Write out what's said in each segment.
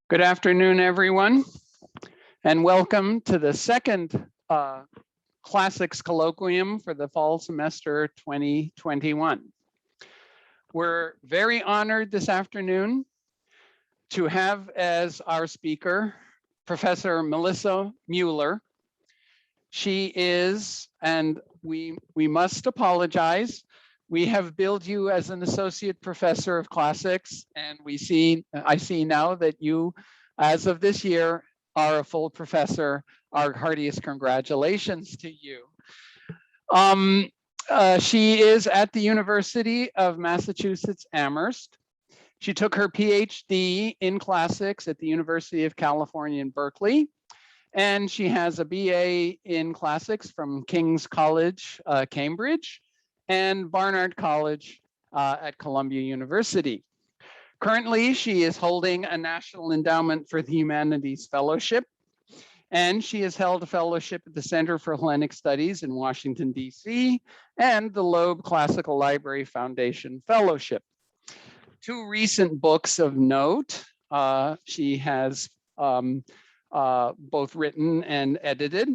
Good afternoon, everyone, and welcome to the second Classics Colloquium for the fall semester 2021. We're very honored this afternoon to have as our speaker Professor Melissa Mueller. She is, and we must apologize, we have billed you as an associate professor of classics, and I see now that you, as of this year, are a full professor. Our heartiest congratulations to you. She is at the University of Massachusetts Amherst. She took her PhD in classics at the University of California in Berkeley, and she has a BA in classics from King's College, Cambridge, and Barnard College at Columbia University. Currently, she is holding a National Endowment for the Humanities Fellowship, and she has held a fellowship at the Center for Hellenic Studies in Washington, D.C., and the Loeb Classical Library Foundation Fellowship. Two recent books of note she has both written and edited.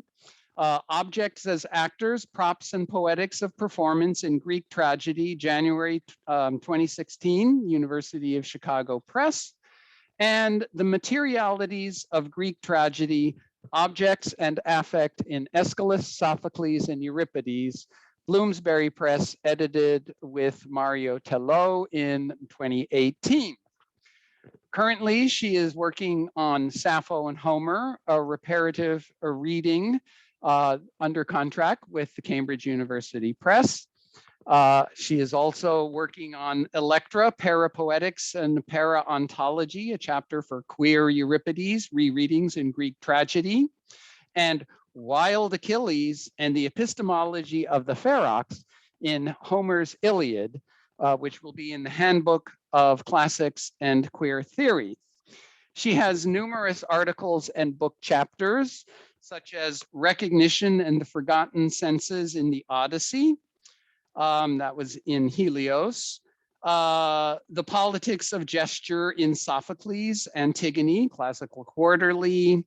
Objects as Actors, Props and Poetics of Performance in Greek Tragedy, January 2016, University of Chicago Press, and The Materialities of Greek Tragedy, Objects and Affect in Aeschylus, Sophocles, and Euripides, Bloomsbury Press, edited with Mario Tello in 2018. Currently, she is working on Sappho and Homer, a reparative reading under contract with the Cambridge University Press. She is also working on Electra, Parapoetics and Para-Ontology, a chapter for queer Euripides, rereadings in Greek tragedy, and Wild Achilles and the Epistemology of the Ferox in Homer's Iliad, which will be in the Handbook of Classics and Queer Theory. She has numerous articles and book chapters, such as Recognition and the Forgotten Senses in the Odyssey, that was in Helios, The Politics of Gesture in Sophocles, Antigone, Classical Quarterly,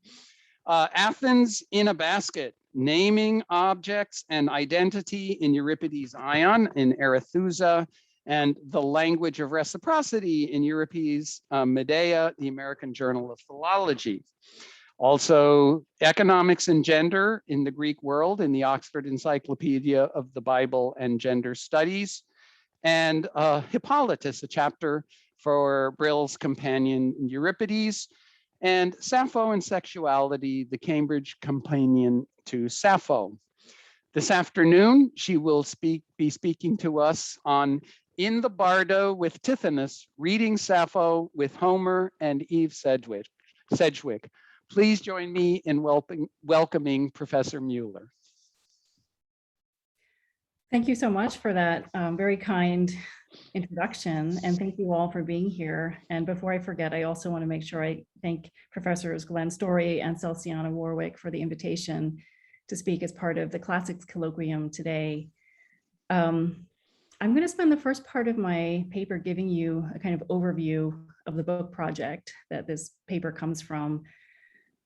Athens in a Basket, Naming Objects and Identity in Euripides' Ion in Arethusa, and The Language of Reciprocity in Euripides' Medea, the American Journal of Philology. Also, Economics and Gender in the Greek World in the Oxford Encyclopedia of the Bible and Gender Studies, and Hippolytus, a chapter for Brill's Companion in Euripides, and Sappho and Sexuality, the Cambridge Companion to Sappho. This afternoon, she will be speaking to us on In the Bardo with Tithonos, Reading Sappho with Homer and Eve Sedgwick. Please join me in welcoming Professor Mueller. Thank you so much for that very kind introduction, and thank you all for being here. And before I forget, I also want to make sure I thank Professors Glenn Story and Celsiana Warwick for the invitation to speak as part of the Classics Colloquium today. I'm going to spend the first part of my paper giving you a kind of overview of the book project that this paper comes from.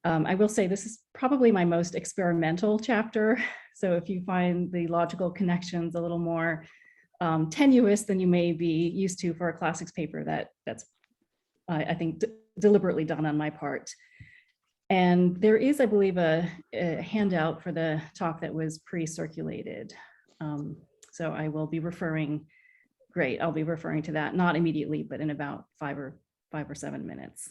I will say this is probably my most experimental chapter. So if you find the logical connections a little more tenuous than you may be used to for a classics paper, that's I think deliberately done on my part. And there is, I believe, a handout for the talk that was pre-circulated. So I will be referring, I'll be referring to that, not immediately, but in about 5 or 7 minutes.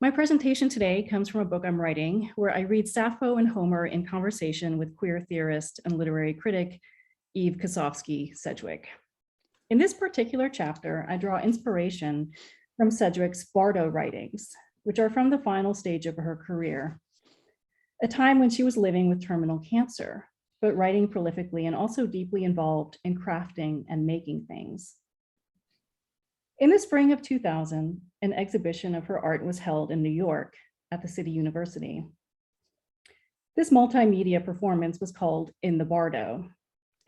My presentation today comes from a book I'm writing where I read Sappho and Homer in conversation with queer theorist and literary critic Eve Kosofsky Sedgwick. In this particular chapter, I draw inspiration from Sedgwick's Bardo writings, which are from the final stage of her career, a time when she was living with terminal cancer, but writing prolifically and also deeply involved in crafting and making things. In the spring of 2000, an exhibition of her art was held in New York at the City University. This multimedia performance was called In the Bardo,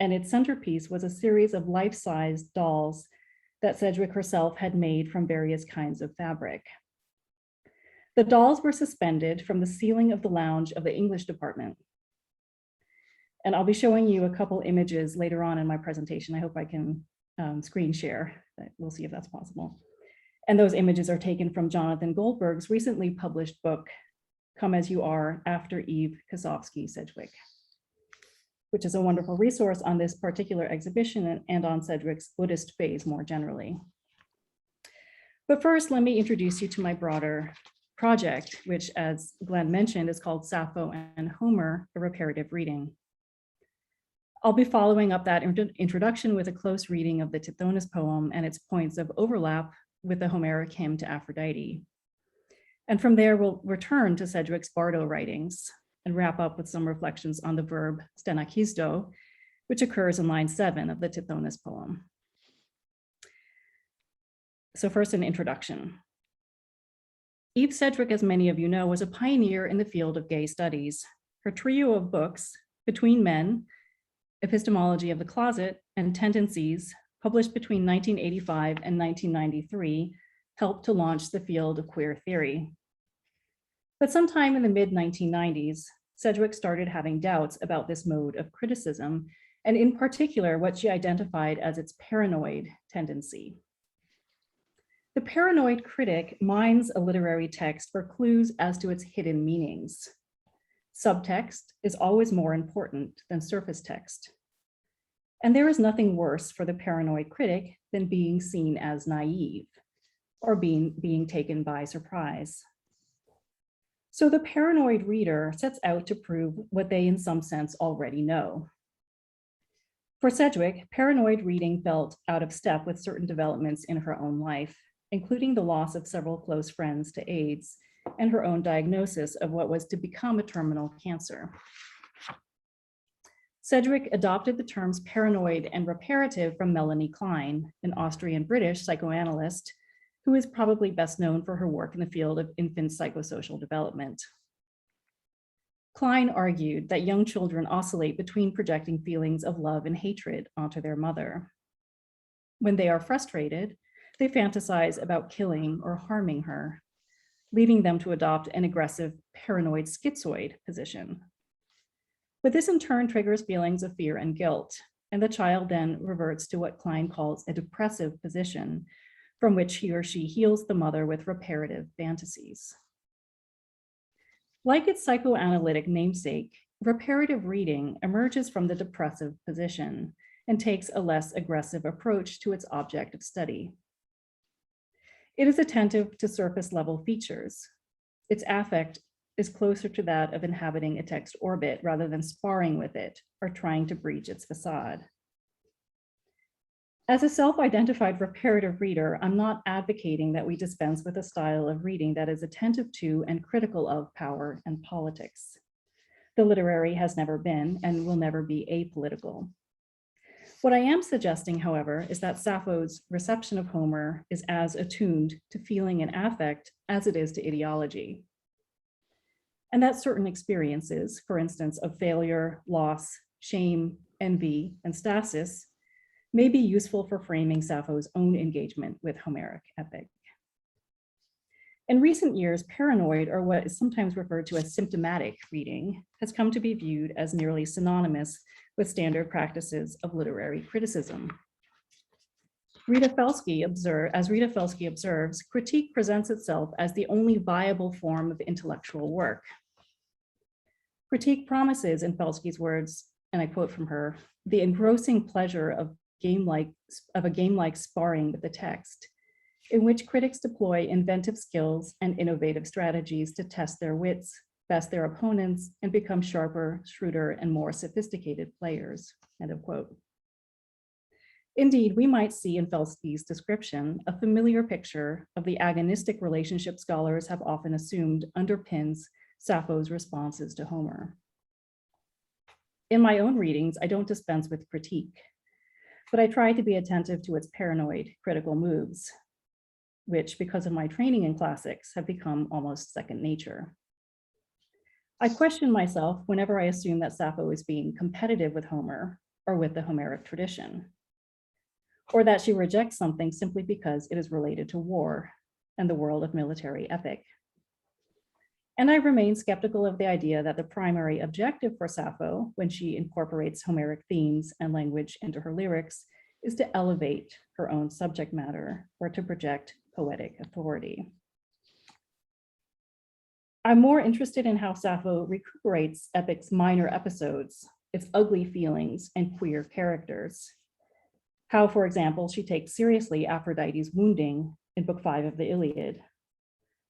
and its centerpiece was a series of life-size dolls that Sedgwick herself had made from various kinds of fabric. The dolls were suspended from the ceiling of the lounge of the English department. And I'll be showing you a couple images later on in my presentation. I hope I can screen share. We'll see if that's possible. And those images are taken from Jonathan Goldberg's recently published book, Come As You Are, After Eve Kosofsky Sedgwick, which is a wonderful resource on this particular exhibition and on Sedgwick's Buddhist phase more generally. But first, let me introduce you to my broader project, which, as Glenn mentioned, is called Sappho and Homer, a reparative reading. I'll be following up that introduction with a close reading of the Tithonos poem and its points of overlap with the Homeric hymn to Aphrodite. And from there, we'll return to Sedgwick's Bardo writings and wrap up with some reflections on the verb στεναχίσδω, which occurs in line 7 of the Tithonos poem. So first, an introduction. Eve Sedgwick, as many of you know, was a pioneer in the field of gay studies. Her trio of books, Between Men, Epistemology of the Closet, and Tendencies, published between 1985 and 1993, helped to launch the field of queer theory. But sometime in the mid-1990s, Sedgwick started having doubts about this mode of criticism, and in particular, what she identified as its paranoid tendency. The paranoid critic mines a literary text for clues as to its hidden meanings. Subtext is always more important than surface text. And there is nothing worse for the paranoid critic than being seen as naive or being taken by surprise. So the paranoid reader sets out to prove what they in some sense already know. For Sedgwick, paranoid reading felt out of step with certain developments in her own life, including the loss of several close friends to AIDS and her own diagnosis of what was to become a terminal cancer. Sedgwick adopted the terms paranoid and reparative from Melanie Klein, an Austrian-British psychoanalyst who is probably best known for her work in the field of infant psychosocial development. Klein argued that young children oscillate between projecting feelings of love and hatred onto their mother. When they are frustrated, they fantasize about killing or harming her, leading them to adopt an aggressive paranoid schizoid position. But this in turn triggers feelings of fear and guilt, and the child then reverts to what Klein calls a depressive position, from which he or she heals the mother with reparative fantasies. Like its psychoanalytic namesake, reparative reading emerges from the depressive position and takes a less aggressive approach to its object of study. It is attentive to surface level features. Its affect is closer to that of inhabiting a text orbit rather than sparring with it or trying to breach its facade. As a self-identified reparative reader, I'm not advocating that we dispense with a style of reading that is attentive to and critical of power and politics. The literary has never been and will never be apolitical. What I am suggesting, however, is that Sappho's reception of Homer is as attuned to feeling and affect as it is to ideology. And that certain experiences, for instance, of failure, loss, shame, envy, and stasis, may be useful for framing Sappho's own engagement with Homeric epic. In recent years, paranoid, or what is sometimes referred to as symptomatic reading, has come to be viewed as nearly synonymous with standard practices of literary criticism. As Rita Felsky observes, critique presents itself as the only viable form of intellectual work. Critique promises, in Felsky's words, and I quote from her, the engrossing pleasure of a game-like sparring with the text, in which critics deploy inventive skills and innovative strategies to test their wits, best their opponents, and become sharper, shrewder, and more sophisticated players, end of quote. Indeed, we might see in Felsky's description a familiar picture of the agonistic relationship scholars have often assumed underpins Sappho's responses to Homer. In my own readings, I don't dispense with critique, but I try to be attentive to its paranoid critical moves, which, because of my training in classics, have become almost second nature. I question myself whenever I assume that Sappho is being competitive with Homer or with the Homeric tradition, or that she rejects something simply because it is related to war and the world of military epic. And I remain skeptical of the idea that the primary objective for Sappho, when she incorporates Homeric themes and language into her lyrics, is to elevate her own subject matter or to project poetic authority. I'm more interested in how Sappho recuperates epic's minor episodes, its ugly feelings and queer characters. How, for example, she takes seriously Aphrodite's wounding in Book 5 of the Iliad,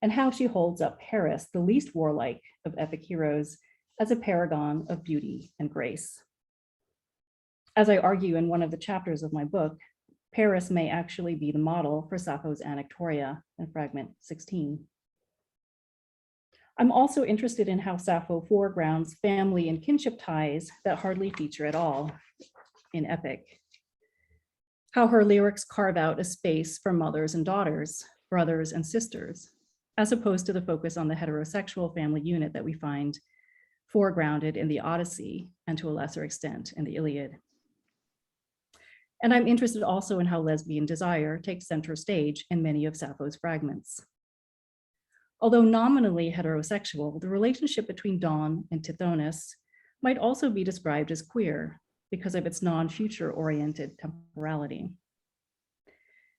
and how she holds up Paris, the least warlike of epic heroes, as a paragon of beauty and grace. As I argue in one of the chapters of my book, Paris may actually be the model for Sappho's Anactoria in fragment 16. I'm also interested in how Sappho foregrounds family and kinship ties that hardly feature at all in epic. How her lyrics carve out a space for mothers and daughters, brothers and sisters, as opposed to the focus on the heterosexual family unit that we find foregrounded in the Odyssey and to a lesser extent in the Iliad. And I'm interested also in how lesbian desire takes center stage in many of Sappho's fragments. Although nominally heterosexual, the relationship between Dawn and Tithonos might also be described as queer because of its non-future oriented temporality.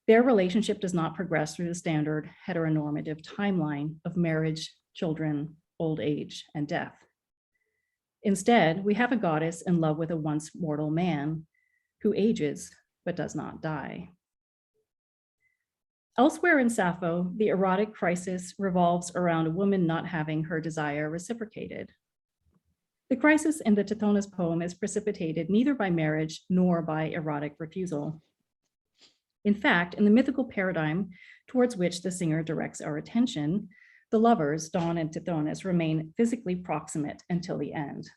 Their relationship does not progress through the standard heteronormative timeline of marriage, children, old age, and death. Instead, we have a goddess in love with a once mortal man who ages but does not die. Elsewhere in Sappho, the erotic crisis revolves around a woman not having her desire reciprocated. The crisis in the Tithonos poem is precipitated neither by marriage nor by erotic refusal. In fact, in the mythical paradigm towards which the singer directs our attention, the lovers, Dawn and Tithonos, remain physically proximate until the end.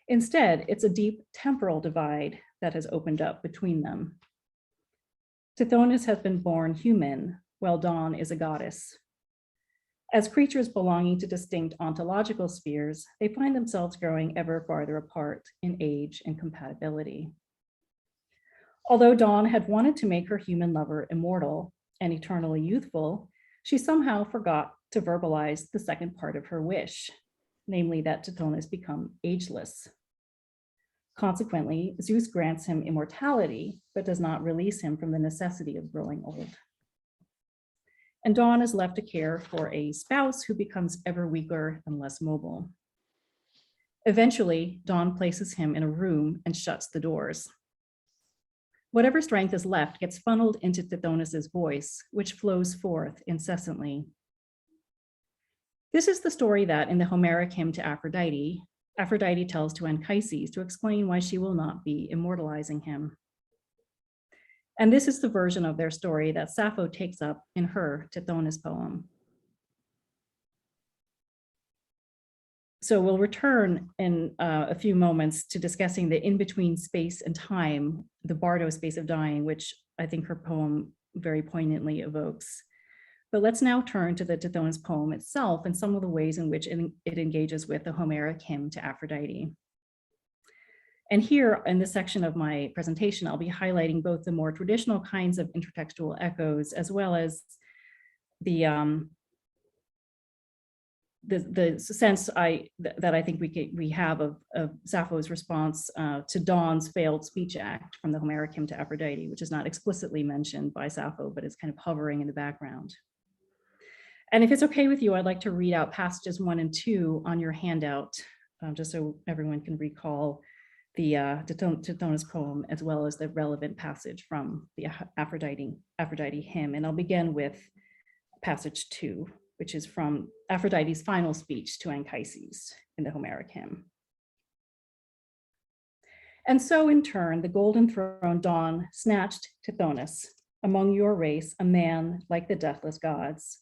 Instead, it's a deep temporal divide that has opened up between them. Tithonos has been born human, while Dawn is a goddess. As creatures belonging to distinct ontological spheres, they find themselves growing ever farther apart in age and compatibility. Although Dawn had wanted to make her human lover immortal and eternally youthful, she somehow forgot to verbalize the second part of her wish, namely that Tithonos become ageless. Consequently, Zeus grants him immortality, but does not release him from the necessity of growing old. And Dawn is left to care for a spouse who becomes ever weaker and less mobile. Eventually, Dawn places him in a room and shuts the doors. Whatever strength is left gets funneled into Tithonos' voice, which flows forth incessantly. This is the story that in the Homeric hymn to Aphrodite, Aphrodite tells to Anchises to explain why she will not be immortalizing him. And this is the version of their story that Sappho takes up in her Tithonos poem. So we'll return in a few moments to discussing the in-between space and time, the Bardo space of dying, which I think her poem very poignantly evokes. But let's now turn to the Tithonos poem itself and some of the ways in which it engages with the Homeric hymn to Aphrodite. And here in this section of my presentation, I'll be highlighting both the more traditional kinds of intertextual echoes, as well as the sense that I think we have of Sappho's response to Dawn's failed speech act from the Homeric hymn to Aphrodite, which is not explicitly mentioned by Sappho, but is kind of hovering in the background. And if it's okay with you, I'd like to read out passages 1 and 2 on your handout, just so everyone can recall the Tithonos poem, as well as the relevant passage from the Aphrodite hymn. And I'll begin with passage 2, which is from Aphrodite's final speech to Anchises in the Homeric hymn. And so in turn, the golden throne Dawn snatched Tithonos, among your race, a man like the deathless gods.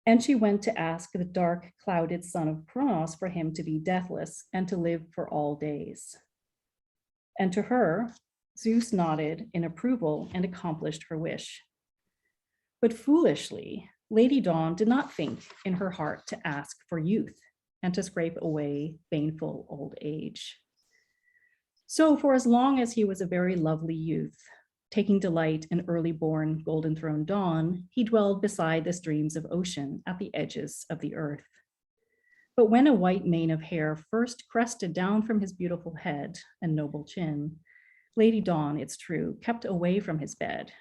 And she went to ask the dark, clouded son of Kronos for him to be deathless and to live for all days. And to her, Zeus nodded in approval and accomplished her wish. But foolishly, Lady Dawn did not think in her heart to ask for youth and to scrape away baneful old age. So for as long as he was a very lovely youth, taking delight in early-born golden-throned dawn, he dwelled beside the streams of ocean at the edges of the earth. But when a white mane of hair first crested down from his beautiful head and noble chin, Lady Dawn, it's true, kept away from his bed,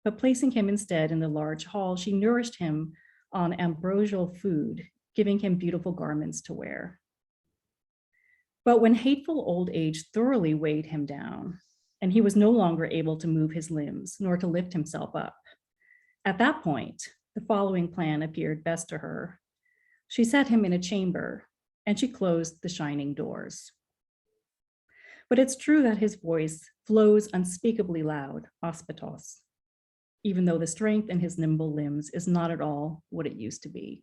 but placing him instead in the large hall, she nourished him on ambrosial food, giving him beautiful garments to wear. But when hateful old age thoroughly weighed him down, and he was no longer able to move his limbs nor to lift himself up, at that point, the following plan appeared best to her. She set him in a chamber, and she closed the shining doors. But it's true that his voice flows unspeakably loud, ospetos, even though the strength in his nimble limbs is not at all what it used to be.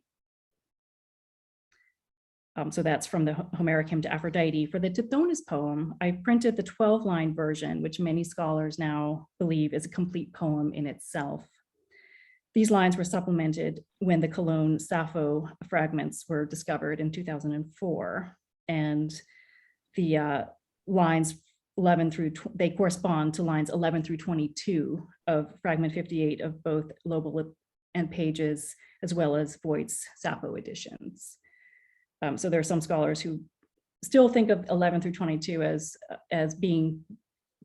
So that's from the Homeric hymn to Aphrodite. For the Tithonos poem, I printed the 12-line version, which many scholars now believe is a complete poem in itself. These lines were supplemented when the Cologne Sappho fragments were discovered in 2004. And the lines 11 through, they correspond to lines 11 through 22 of fragment 58 of both Lobel and Page's, as well as Voigt's Sappho editions. So there are some scholars who still think of 11 through 22 as being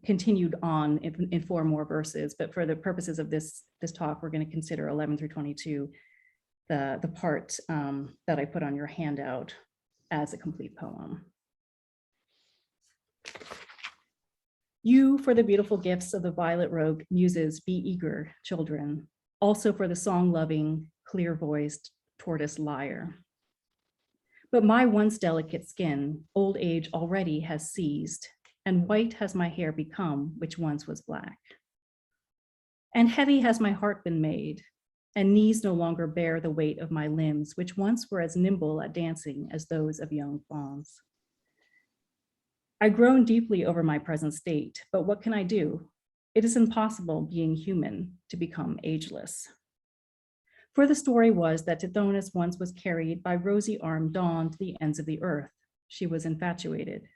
continued on in 4 more verses, but for the purposes of this talk, we're going to consider 11 through 22, the part that I put on your handout as a complete poem. You, for the beautiful gifts of the violet-robed muses, be eager, children, also for the song-loving, clear-voiced tortoise lyre. But my once delicate skin, old age already has seized, and white has my hair become, which once was black. And heavy has my heart been made, and knees no longer bear the weight of my limbs, which once were as nimble at dancing as those of young fawns. I groan deeply over my present state, but what can I do? It is impossible, being human, to become ageless. For the story was that Tithonos once was carried by rosy-armed dawn to the ends of the earth. She was infatuated.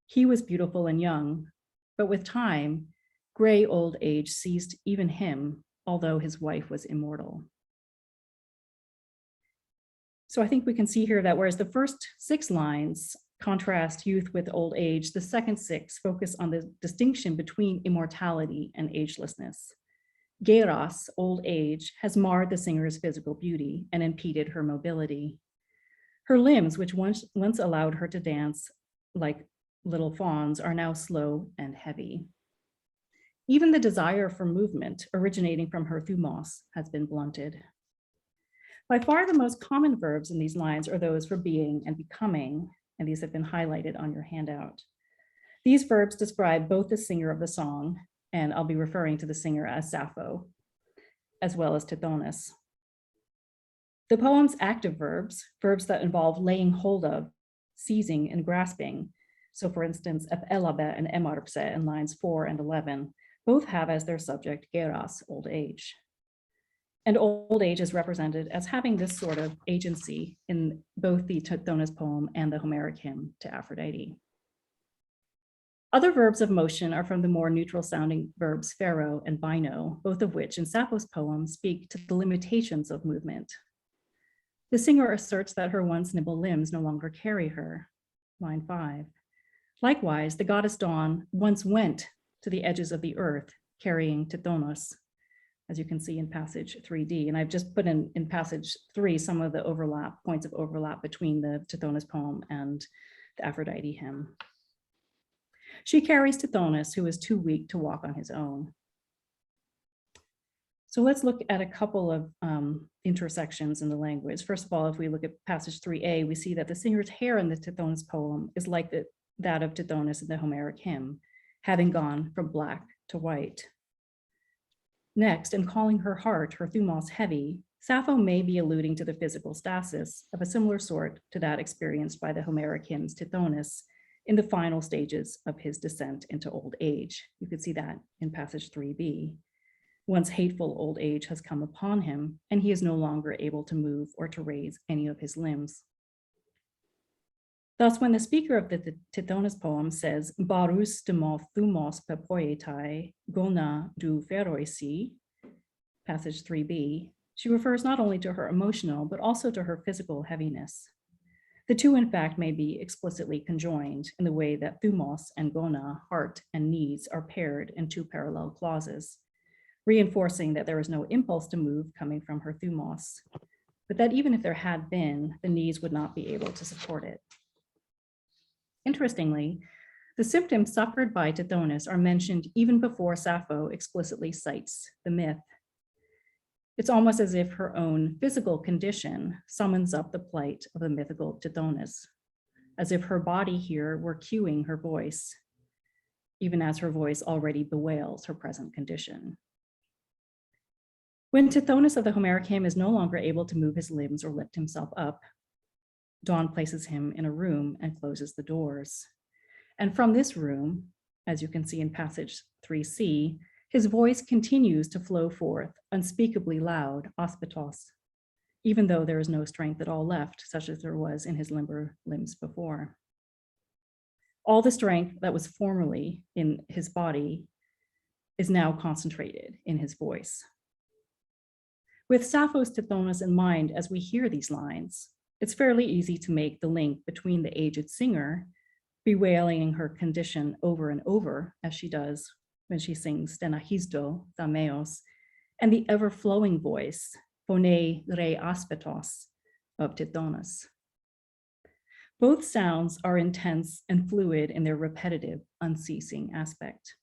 He was beautiful and young, but with time, gray old age seized even him, although his wife was immortal. So I think we can see here that whereas the first 6 lines contrast youth with old age, the second 6 focus on the distinction between immortality and agelessness. Geras, old age, has marred the singer's physical beauty and impeded her mobility. Her limbs, which once allowed her to dance like little fawns, are now slow and heavy. Even the desire for movement originating from her thumos has been blunted. By far the most common verbs in these lines are those for being and becoming, and these have been highlighted on your handout. These verbs describe both the singer of the song, and I'll be referring to the singer as Sappho, as well as Tithonos. The poem's active verbs, verbs that involve laying hold of, seizing, and grasping, so for instance, epelabe and emarpse in lines 4 and 11, both have as their subject geras, old age. And old age is represented as having this sort of agency in both the Tithonos poem and the Homeric hymn to Aphrodite. Other verbs of motion are from the more neutral sounding verbs pharaoh and bino, both of which in Sappho's poem speak to the limitations of movement. The singer asserts that her once nimble limbs no longer carry her, line 5. Likewise, the goddess Dawn once went to the edges of the earth, carrying Tithonos, as you can see in passage 3D. And I've just put in passage 3 some of the points of overlap between the Tithonos poem and the Aphrodite hymn. She carries Tithonos, who is too weak to walk on his own. So let's look at a couple of intersections in the language. First of all, if we look at passage 3a, we see that the singer's hair in the Tithonos poem is like that of Tithonos in the Homeric hymn, having gone from black to white. Next, in calling her heart, her thumos, heavy, Sappho may be alluding to the physical stasis of a similar sort to that experienced by the Homeric hymn's Tithonos in the final stages of his descent into old age. You could see that in passage 3b. Once hateful old age has come upon him, and he is no longer able to move or to raise any of his limbs. Thus, when the speaker of the Tithonos poem says, "Barus demo thumos pepoietai gona du pheroisi," passage 3b, she refers not only to her emotional, but also to her physical heaviness. The two, in fact, may be explicitly conjoined in the way that thumos and gona, heart and needs, are paired in two parallel clauses, reinforcing that there is no impulse to move coming from her thumos, but that even if there had been, the needs would not be able to support it. Interestingly, the symptoms suffered by Tithonos are mentioned even before Sappho explicitly cites the myth. It's almost as if her own physical condition summons up the plight of the mythical Tithonos, as if her body here were cueing her voice, even as her voice already bewails her present condition. When Tithonos of the Homeric hymn is no longer able to move his limbs or lift himself up, Dawn places him in a room and closes the doors. And from this room, as you can see in passage 3c, his voice continues to flow forth, unspeakably loud, aspetos, even though there is no strength at all left, such as there was in his limber limbs before. All the strength that was formerly in his body is now concentrated in his voice. With Sappho's Tithonos in mind as we hear these lines, it's fairly easy to make the link between the aged singer bewailing her condition over and over, as she does when she sings στεναχίσδω, thameos, and the ever-flowing voice, phone re aspetos, of Tithonos. Both sounds are intense and fluid in their repetitive, unceasing aspect.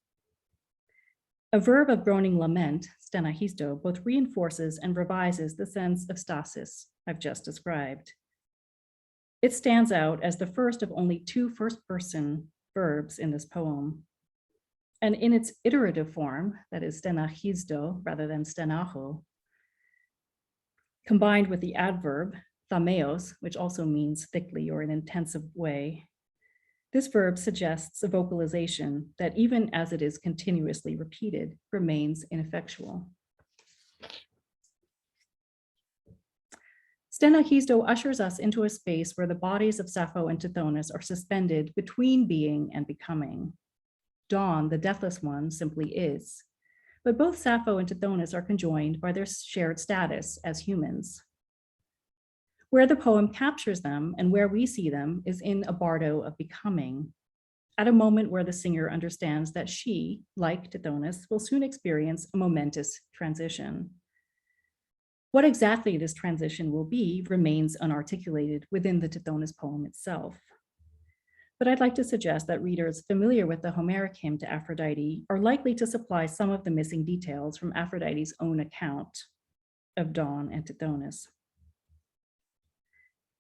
A verb of groaning lament, στεναχίσδω, both reinforces and revises the sense of stasis I've just described. It stands out as the first of only two first-person verbs in this poem. And in its iterative form, that is στεναχίσδω rather than στενάχω, combined with the adverb thameos, which also means thickly or in an intensive way, this verb suggests a vocalization that, even as it is continuously repeated, remains ineffectual. Στεναχίσδω ushers us into a space where the bodies of Sappho and Tithonos are suspended between being and becoming. Dawn, the deathless one, simply is. But both Sappho and Tithonos are conjoined by their shared status as humans. Where the poem captures them and where we see them is in a bardo of becoming, at a moment where the singer understands that she, like Tithonos, will soon experience a momentous transition. What exactly this transition will be remains unarticulated within the Tithonos poem itself. But I'd like to suggest that readers familiar with the Homeric hymn to Aphrodite are likely to supply some of the missing details from Aphrodite's own account of Dawn and Tithonos.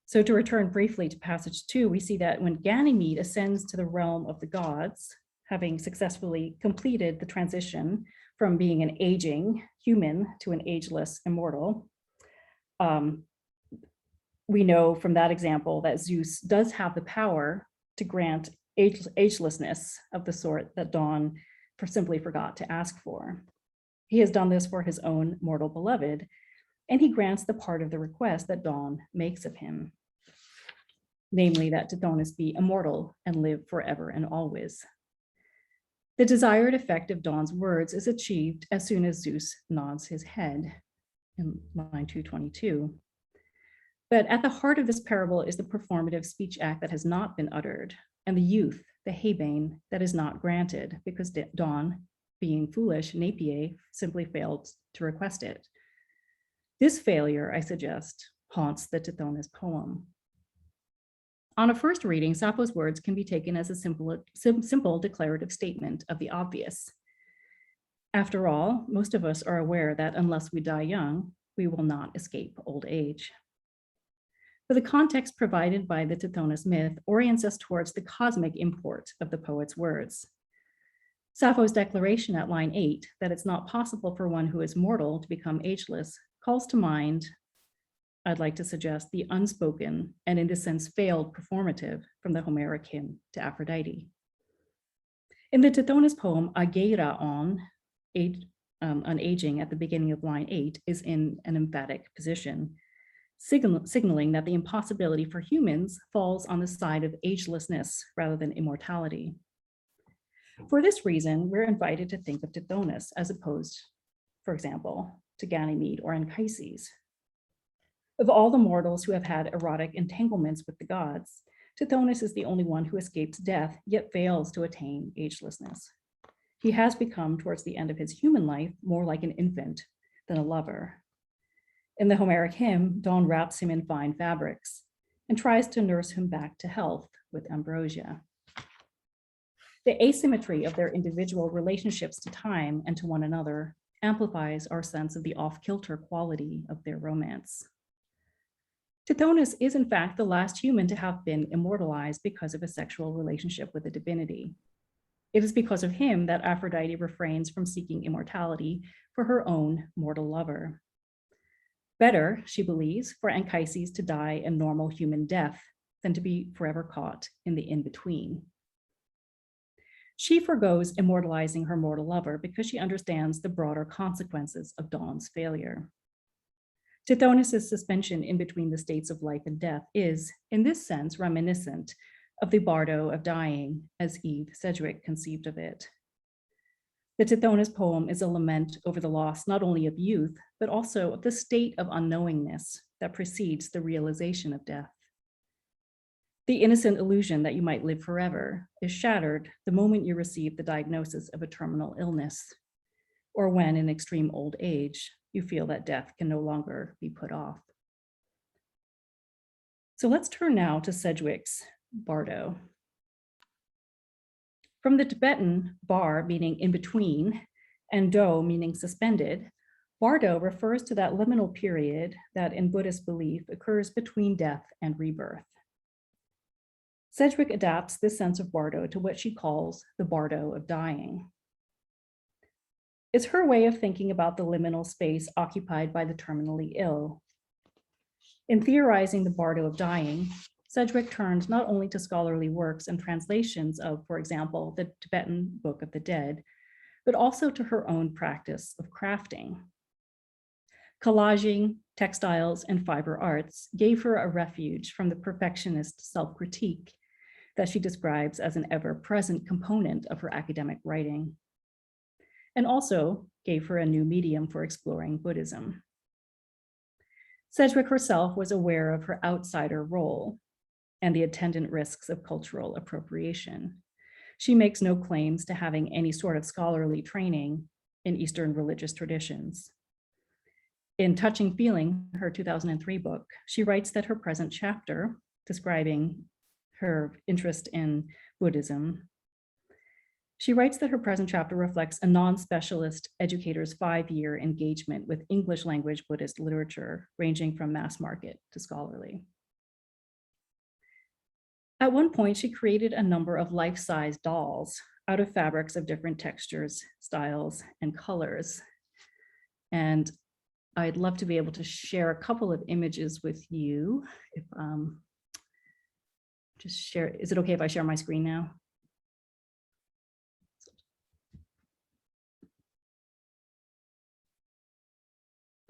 So to return briefly to passage 2, we see that when Ganymede ascends to the realm of the gods, having successfully completed the transition from being an aging human to an ageless immortal, we know from that example that Zeus does have the power to grant agelessness of the sort that Dawn simply forgot to ask for. He has done this for his own mortal beloved, and he grants the part of the request that Dawn makes of him, namely that Tithonos be immortal and live forever and always. The desired effect of Dawn's words is achieved as soon as Zeus nods his head in line 222. But at the heart of this parable is the performative speech act that has not been uttered, and the youth, the hebane, that is not granted because Dawn, being foolish, Napier, simply failed to request it. This failure, I suggest, haunts the Tithonos poem. On a first reading, Sappho's words can be taken as a simple declarative statement of the obvious. After all, most of us are aware that unless we die young, we will not escape old age. But the context provided by the Tithonos myth orients us towards the cosmic import of the poet's words. Sappho's declaration at line 8 that it's not possible for one who is mortal to become ageless calls to mind, I'd like to suggest, the unspoken and in this sense failed performative from the Homeric hymn to Aphrodite. In the Tithonos poem, ageira on aging at the beginning of line 8 is in an emphatic position. signaling that the impossibility for humans falls on the side of agelessness rather than immortality. For this reason, we're invited to think of Tithonos as opposed, for example, to Ganymede or Anchises. Of all the mortals who have had erotic entanglements with the gods, Tithonos is the only one who escapes death, yet fails to attain agelessness. He has become, towards the end of his human life, more like an infant than a lover. In the Homeric hymn, Dawn wraps him in fine fabrics and tries to nurse him back to health with ambrosia. The asymmetry of their individual relationships to time and to one another amplifies our sense of the off-kilter quality of their romance. Tithonos is in fact the last human to have been immortalized because of a sexual relationship with a divinity. It is because of him that Aphrodite refrains from seeking immortality for her own mortal lover. Better, she believes, for Anchises to die a normal human death than to be forever caught in the in-between. She forgoes immortalizing her mortal lover because she understands the broader consequences of Dawn's failure. Tithonos' suspension in between the states of life and death is, in this sense, reminiscent of the Bardo of Dying, as Eve Sedgwick conceived of it. The Tithonos poem is a lament over the loss not only of youth, but also of the state of unknowingness that precedes the realization of death. The innocent illusion that you might live forever is shattered the moment you receive the diagnosis of a terminal illness, or when in extreme old age, you feel that death can no longer be put off. So let's turn now to Sedgwick's Bardo. From the Tibetan bar, meaning in between, and do, meaning suspended, Bardo refers to that liminal period that in Buddhist belief occurs between death and rebirth. Sedgwick adapts this sense of Bardo to what she calls the Bardo of Dying. It's her way of thinking about the liminal space occupied by the terminally ill. In theorizing the Bardo of Dying, Sedgwick turned not only to scholarly works and translations of, for example, the Tibetan Book of the Dead, but also to her own practice of crafting. Collaging, textiles, and fiber arts gave her a refuge from the perfectionist self-critique that she describes as an ever-present component of her academic writing, and also gave her a new medium for exploring Buddhism. Sedgwick herself was aware of her outsider role and the attendant risks of cultural appropriation. She makes no claims to having any sort of scholarly training in Eastern religious traditions. In Touching Feeling, her 2003 book, she writes that her present chapter, describing her interest in Buddhism, she writes that her present chapter reflects a non-specialist educator's 5-year engagement with English language Buddhist literature, ranging from mass market to scholarly. At one point, she created a number of life-size dolls out of fabrics of different textures, styles, and colors. And I'd love to be able to share a couple of images with you. If just share, is it okay if I share my screen now?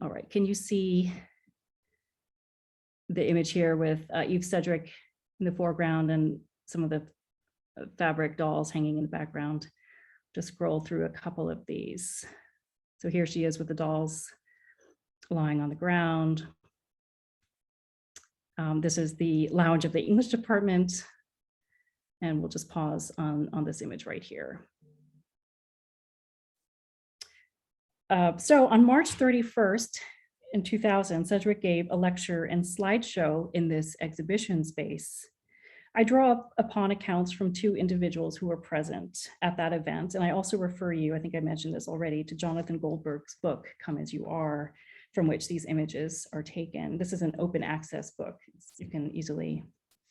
All right, can you see the image here with Eve Sedgwick in the foreground and some of the fabric dolls hanging in the background? Just scroll through a couple of these. So here she is with the dolls lying on the ground. This is the lounge of the English department. And we'll just pause on this image right here. So on March 31st in 2000, Sedgwick gave a lecture and slideshow in this exhibition space. I draw upon accounts from 2 individuals who were present at that event. And I also refer you, I think I mentioned this already, to Jonathan Goldberg's book, Come As You Are, from which these images are taken. This is an open access book. You can easily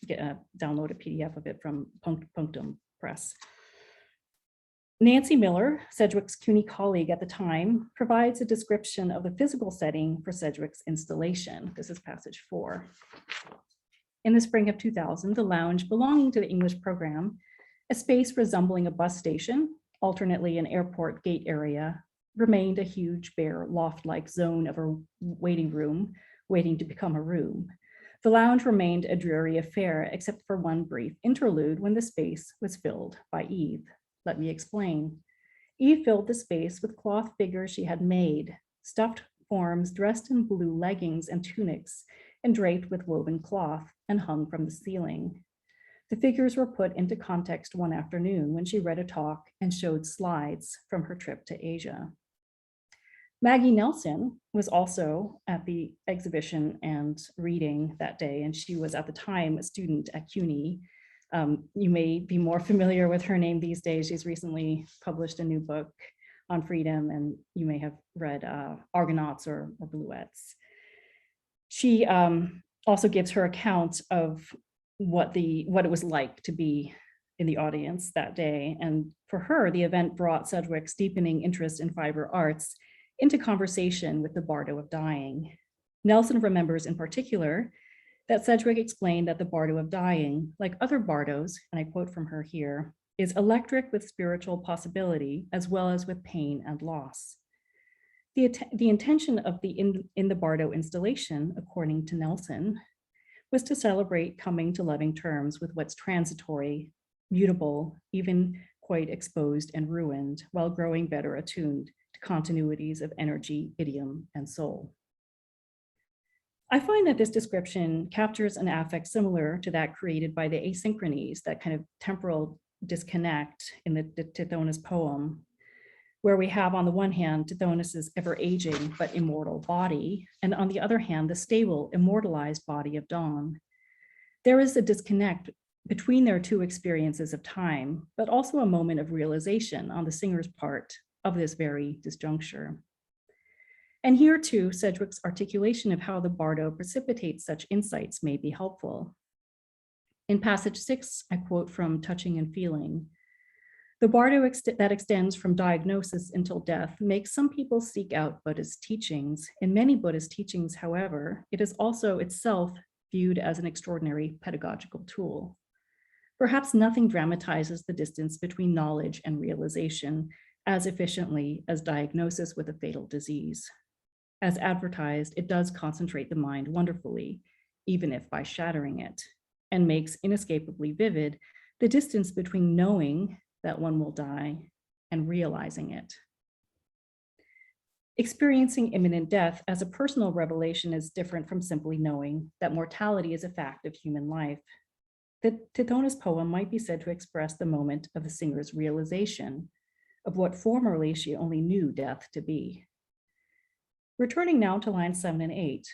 download a PDF of it from Punctum Press. Nancy Mueller, Sedgwick's CUNY colleague at the time, provides a description of the physical setting for Sedgwick's installation. This is passage 4. In the spring of 2000, the lounge belonging to the English program, a space resembling a bus station, alternately an airport gate area, remained a huge, bare, loft-like zone of a waiting room, waiting to become a room. The lounge remained a dreary affair, except for one brief interlude when the space was filled by Eve. Let me explain. Eve filled the space with cloth figures she had made, stuffed forms dressed in blue leggings and tunics, and draped with woven cloth and hung from the ceiling. The figures were put into context one afternoon when she read a talk and showed slides from her trip to Asia. Maggie Nelson was also at the exhibition and reading that day, and she was at the time a student at CUNY. You may be more familiar with her name these days. She's recently published a new book on freedom, and you may have read Argonauts or Bluets. She also gives her account of what it was like to be in the audience that day. And for her, the event brought Sedgwick's deepening interest in fiber arts into conversation with the Bardo of Dying. Nelson remembers in particular that Sedgwick explained that the Bardo of Dying, like other bardos, and I quote from her here, is electric with spiritual possibility as well as with pain and loss. The intention of the in the Bardo installation, according to Nelson, was to celebrate coming to loving terms with what's transitory, mutable, even quite exposed and ruined, while growing better attuned to continuities of energy, idiom, and soul. I find that this description captures an affect similar to that created by the asynchronies, that kind of temporal disconnect in the Tithonos poem, where we have on the one hand Tithonos's ever-aging but immortal body, and on the other hand, the stable, immortalized body of Dawn. There is a disconnect between their two experiences of time, but also a moment of realization on the singer's part of this very disjuncture. And here too, Sedgwick's articulation of how the Bardo precipitates such insights may be helpful. In passage 6, I quote from Touching and Feeling. The Bardo that extends from diagnosis until death makes some people seek out Buddhist teachings. In many Buddhist teachings, however, it is also itself viewed as an extraordinary pedagogical tool. Perhaps nothing dramatizes the distance between knowledge and realization as efficiently as diagnosis with a fatal disease. As advertised, it does concentrate the mind wonderfully, even if by shattering it, and makes inescapably vivid the distance between knowing that one will die and realizing it. Experiencing imminent death as a personal revelation is different from simply knowing that mortality is a fact of human life. The Tithonos poem might be said to express the moment of the singer's realization of what formerly she only knew death to be. Returning now to lines 7 and 8,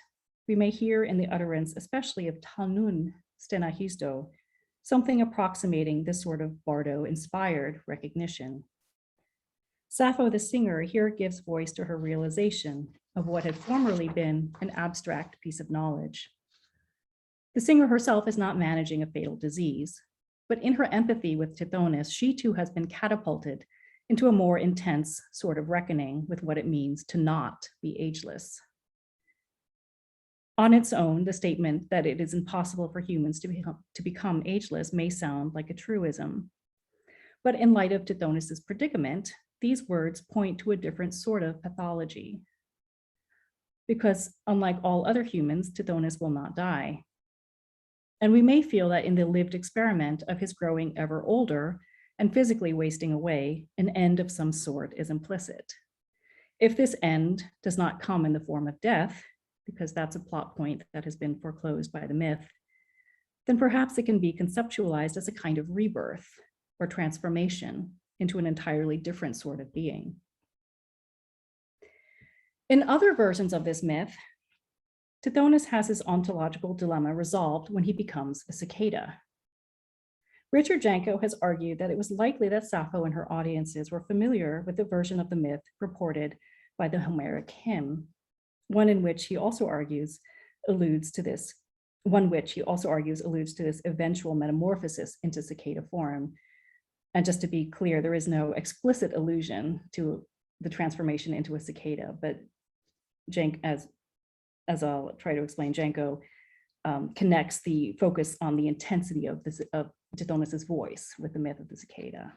we may hear in the utterance, especially of tanun στεναχίσδω, something approximating this sort of Bardo-inspired recognition. Sappho, the singer, here gives voice to her realization of what had formerly been an abstract piece of knowledge. The singer herself is not managing a fatal disease, but in her empathy with Tithonos, she too has been catapulted into a more intense sort of reckoning with what it means to not be ageless. On its own, the statement that it is impossible for humans to become ageless may sound like a truism. But in light of Tithonos's predicament, these words point to a different sort of pathology. Because unlike all other humans, Tithonos will not die. And we may feel that in the lived experiment of his growing ever older and physically wasting away, an end of some sort is implicit. If this end does not come in the form of death, because that's a plot point that has been foreclosed by the myth, then perhaps it can be conceptualized as a kind of rebirth or transformation into an entirely different sort of being. In other versions of this myth, Tithonos has his ontological dilemma resolved when he becomes a cicada. Richard Janko has argued that it was likely that Sappho and her audiences were familiar with the version of the myth reported by the Homeric hymn, one which he also argues alludes to this eventual metamorphosis into cicada form. And just to be clear, there is no explicit allusion to the transformation into a cicada, but as I'll try to explain, Janko connects the focus on the intensity of Tithonos's voice with the myth of the cicada.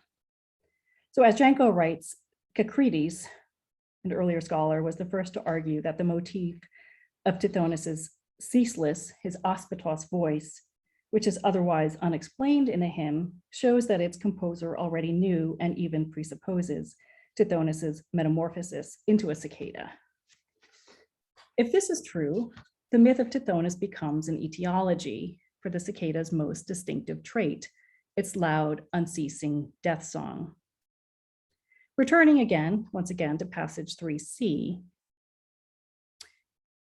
So as Janko writes, Kakritis, an earlier scholar, was the first to argue that the motif of Tithonos's ceaseless, his ospetos voice, which is otherwise unexplained in a hymn, shows that its composer already knew and even presupposes Tithonos's metamorphosis into a cicada. If this is true, the myth of Tithonus becomes an etiology for the cicada's most distinctive trait, its loud, unceasing death song. Returning once again to passage 3c,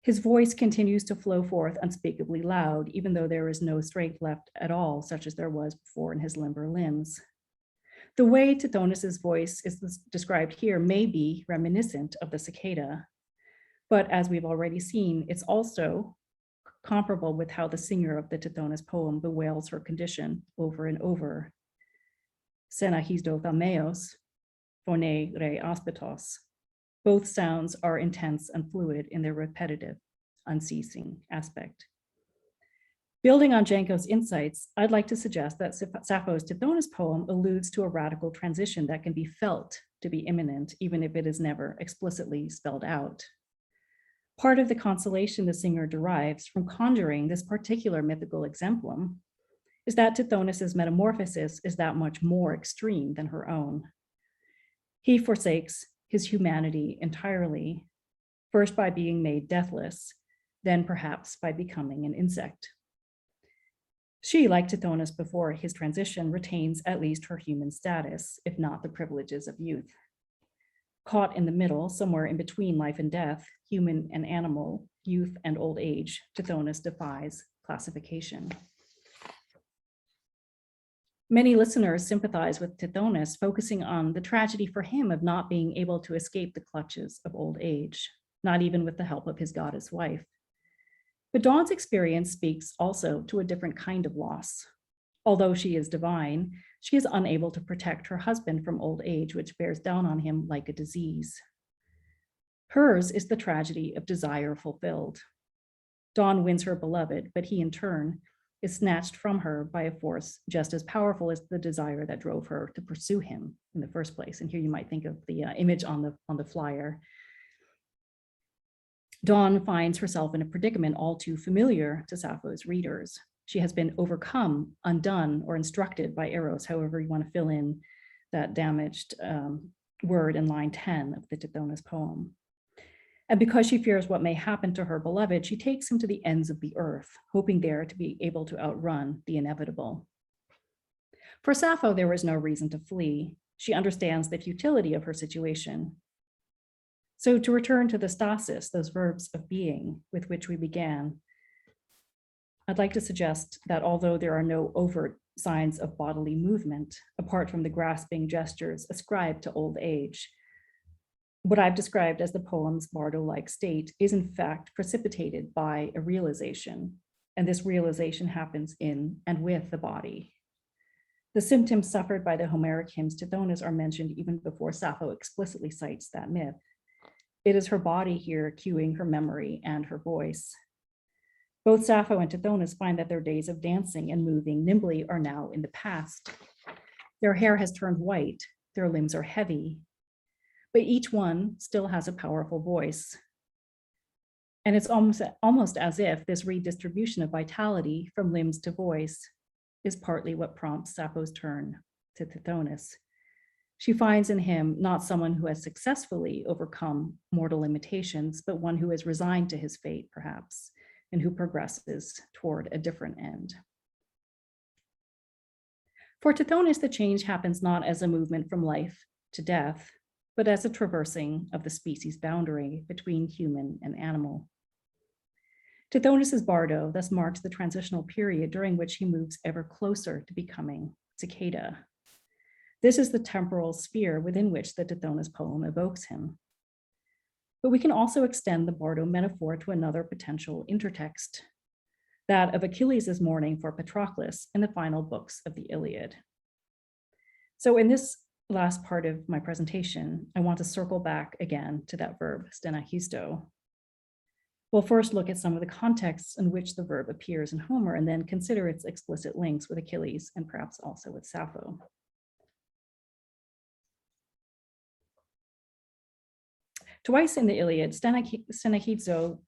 his voice continues to flow forth unspeakably loud, even though there is no strength left at all, such as there was before in his limber limbs. The way Tithonus's voice is described here may be reminiscent of the cicada, but as we've already seen, it's also comparable with how the singer of the Tithonus poem bewails her condition over and over. Στεναχίσδω thameos, phone re aspetos. Both sounds are intense and fluid in their repetitive, unceasing aspect. Building on Janko's insights, I'd like to suggest that Sappho's Tithonus poem alludes to a radical transition that can be felt to be imminent, even if it is never explicitly spelled out. Part of the consolation the singer derives from conjuring this particular mythical exemplum is that Tithonus's metamorphosis is that much more extreme than her own. He forsakes his humanity entirely, first by being made deathless, then perhaps by becoming an insect. She, like Tithonus before his transition, retains at least her human status, if not the privileges of youth. Caught in the middle, somewhere in between life and death, human and animal, youth and old age, Tithonus defies classification. Many listeners sympathize with Tithonus, focusing on the tragedy for him of not being able to escape the clutches of old age, not even with the help of his goddess wife. But Dawn's experience speaks also to a different kind of loss. Although she is divine, she is unable to protect her husband from old age, which bears down on him like a disease. Hers is the tragedy of desire fulfilled. Dawn wins her beloved, but he in turn is snatched from her by a force just as powerful as the desire that drove her to pursue him in the first place. And here you might think of the image on the flyer. Dawn finds herself in a predicament all too familiar to Sappho's readers. She has been overcome, undone, or instructed by Eros, however you want to fill in that damaged word in line 10 of the Tithonus poem. And because she fears what may happen to her beloved, she takes him to the ends of the earth, hoping there to be able to outrun the inevitable. For Sappho, there is no reason to flee. She understands the futility of her situation. So to return to the stasis, those verbs of being with which we began, I'd like to suggest that although there are no overt signs of bodily movement, apart from the grasping gestures ascribed to old age, what I've described as the poem's Bardo-like state is in fact precipitated by a realization, and this realization happens in and with the body. The symptoms suffered by the Homeric hymns Tithonus are mentioned even before Sappho explicitly cites that myth. It is her body here cueing her memory and her voice. Both Sappho and Tithonus find that their days of dancing and moving nimbly are now in the past. Their hair has turned white, their limbs are heavy, but each one still has a powerful voice. And it's almost as if this redistribution of vitality from limbs to voice is partly what prompts Sappho's turn to Tithonus. She finds in him not someone who has successfully overcome mortal limitations, but one who is resigned to his fate, perhaps, and who progresses toward a different end. For Tithonus, the change happens not as a movement from life to death, but as a traversing of the species boundary between human and animal. Tithonus's Bardo thus marks the transitional period during which he moves ever closer to becoming cicada. This is the temporal sphere within which the Tithonus poem evokes him. But we can also extend the Bardo metaphor to another potential intertext, that of Achilles' mourning for Patroclus in the final books of the Iliad. So in this last part of my presentation, I want to circle back again to that verb, στεναχίσδω. We'll first look at some of the contexts in which the verb appears in Homer, and then consider its explicit links with Achilles and perhaps also with Sappho. Twice in the Iliad, στεναχίσδω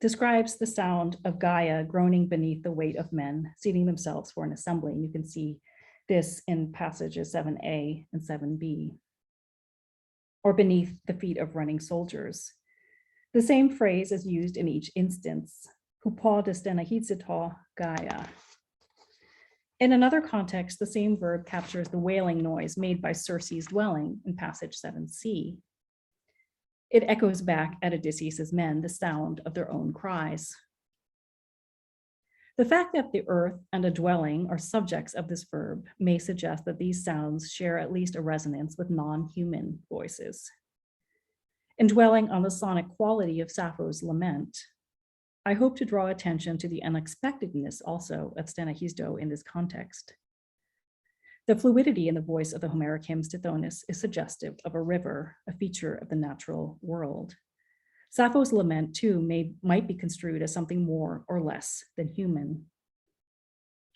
describes the sound of Gaia groaning beneath the weight of men, seating themselves for an assembly. And you can see this in passages 7a and 7b, or beneath the feet of running soldiers. The same phrase is used in each instance, hupo de στεναχίσδω Gaia. In another context, the same verb captures the wailing noise made by Circe's dwelling in passage 7c. It echoes back at Odysseus's men the sound of their own cries. The fact that the earth and a dwelling are subjects of this verb may suggest that these sounds share at least a resonance with non-human voices. In dwelling on the sonic quality of Sappho's lament, I hope to draw attention to the unexpectedness also of στεναχίσδω in this context. The fluidity in the voice of the Homeric hymns Tithonos is suggestive of a river, a feature of the natural world. Sappho's lament too might be construed as something more or less than human.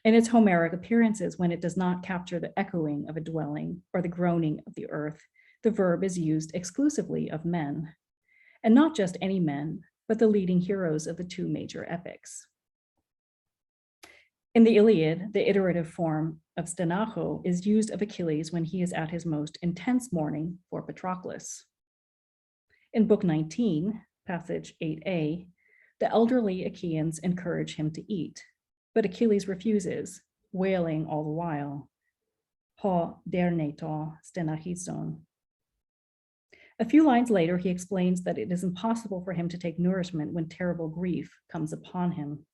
In its Homeric appearances, when it does not capture the echoing of a dwelling or the groaning of the earth, the verb is used exclusively of men, and not just any men, but the leading heroes of the two major epics. In the Iliad, the iterative form of στενάχω is used of Achilles when he is at his most intense mourning for Patroclus. In Book 19, passage 8a, the elderly Achaeans encourage him to eat, but Achilles refuses, wailing all the while, ho derneto στεναχίσδων. A few lines later, he explains that it is impossible for him to take nourishment when terrible grief comes upon him.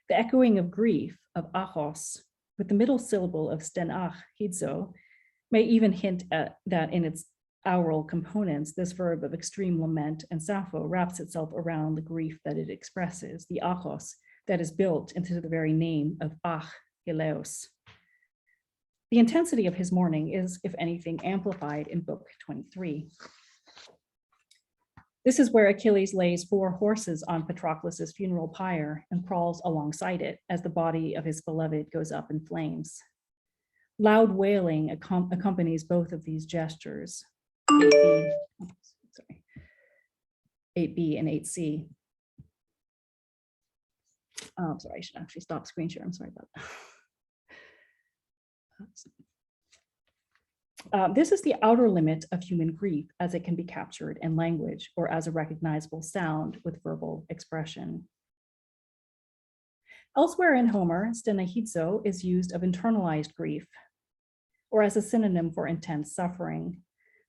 The echoing of grief, of achos, with the middle syllable of στεναχίσδω, may even hint at that in its aural components, this verb of extreme lament and Sappho wraps itself around the grief that it expresses, the achos that is built into the very name of Achilleos. The intensity of his mourning is, if anything, amplified in Book 23. This is where Achilles lays 4 horses on Patroclus's funeral pyre and crawls alongside it as the body of his beloved goes up in flames. Loud wailing accompanies both of these gestures, 8b and 8c. Oh, sorry, I should actually stop screen share. I'm sorry about that. This is the outer limit of human grief as it can be captured in language or as a recognizable sound with verbal expression. Elsewhere in Homer, στεναχίσδω is used of internalized grief or as a synonym for intense suffering.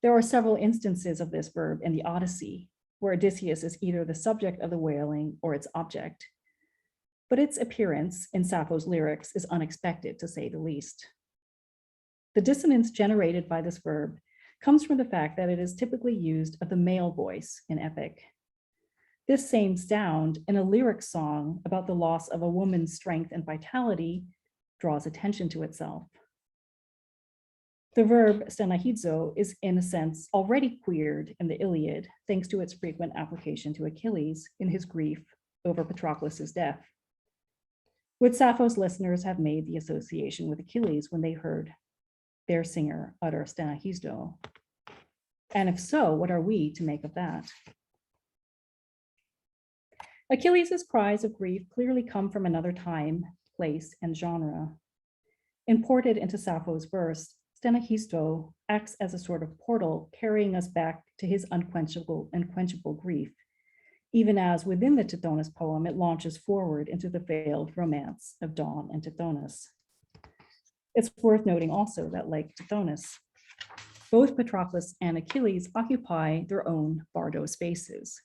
There are several instances of this verb in the Odyssey, where Odysseus is either the subject of the wailing or its object. But its appearance in Sappho's lyrics is unexpected, to say the least. The dissonance generated by this verb comes from the fact that it is typically used of the male voice in epic. This same sound in a lyric song about the loss of a woman's strength and vitality draws attention to itself. The verb στεναχίσδω is, in a sense, already queered in the Iliad, thanks to its frequent application to Achilles in his grief over Patroclus's death. Would Sappho's listeners have made the association with Achilles when they heard their singer utter στεναχίσδω? And if so, what are we to make of that? Achilles' cries of grief clearly come from another time, place, and genre. Imported into Sappho's verse, στεναχίσδω acts as a sort of portal carrying us back to his unquenchable grief, even as within the Tithonos poem, it launches forward into the veiled romance of Dawn and Tithonos. It's worth noting also that, like Tithonos, both Patroclus and Achilles occupy their own Bardo spaces.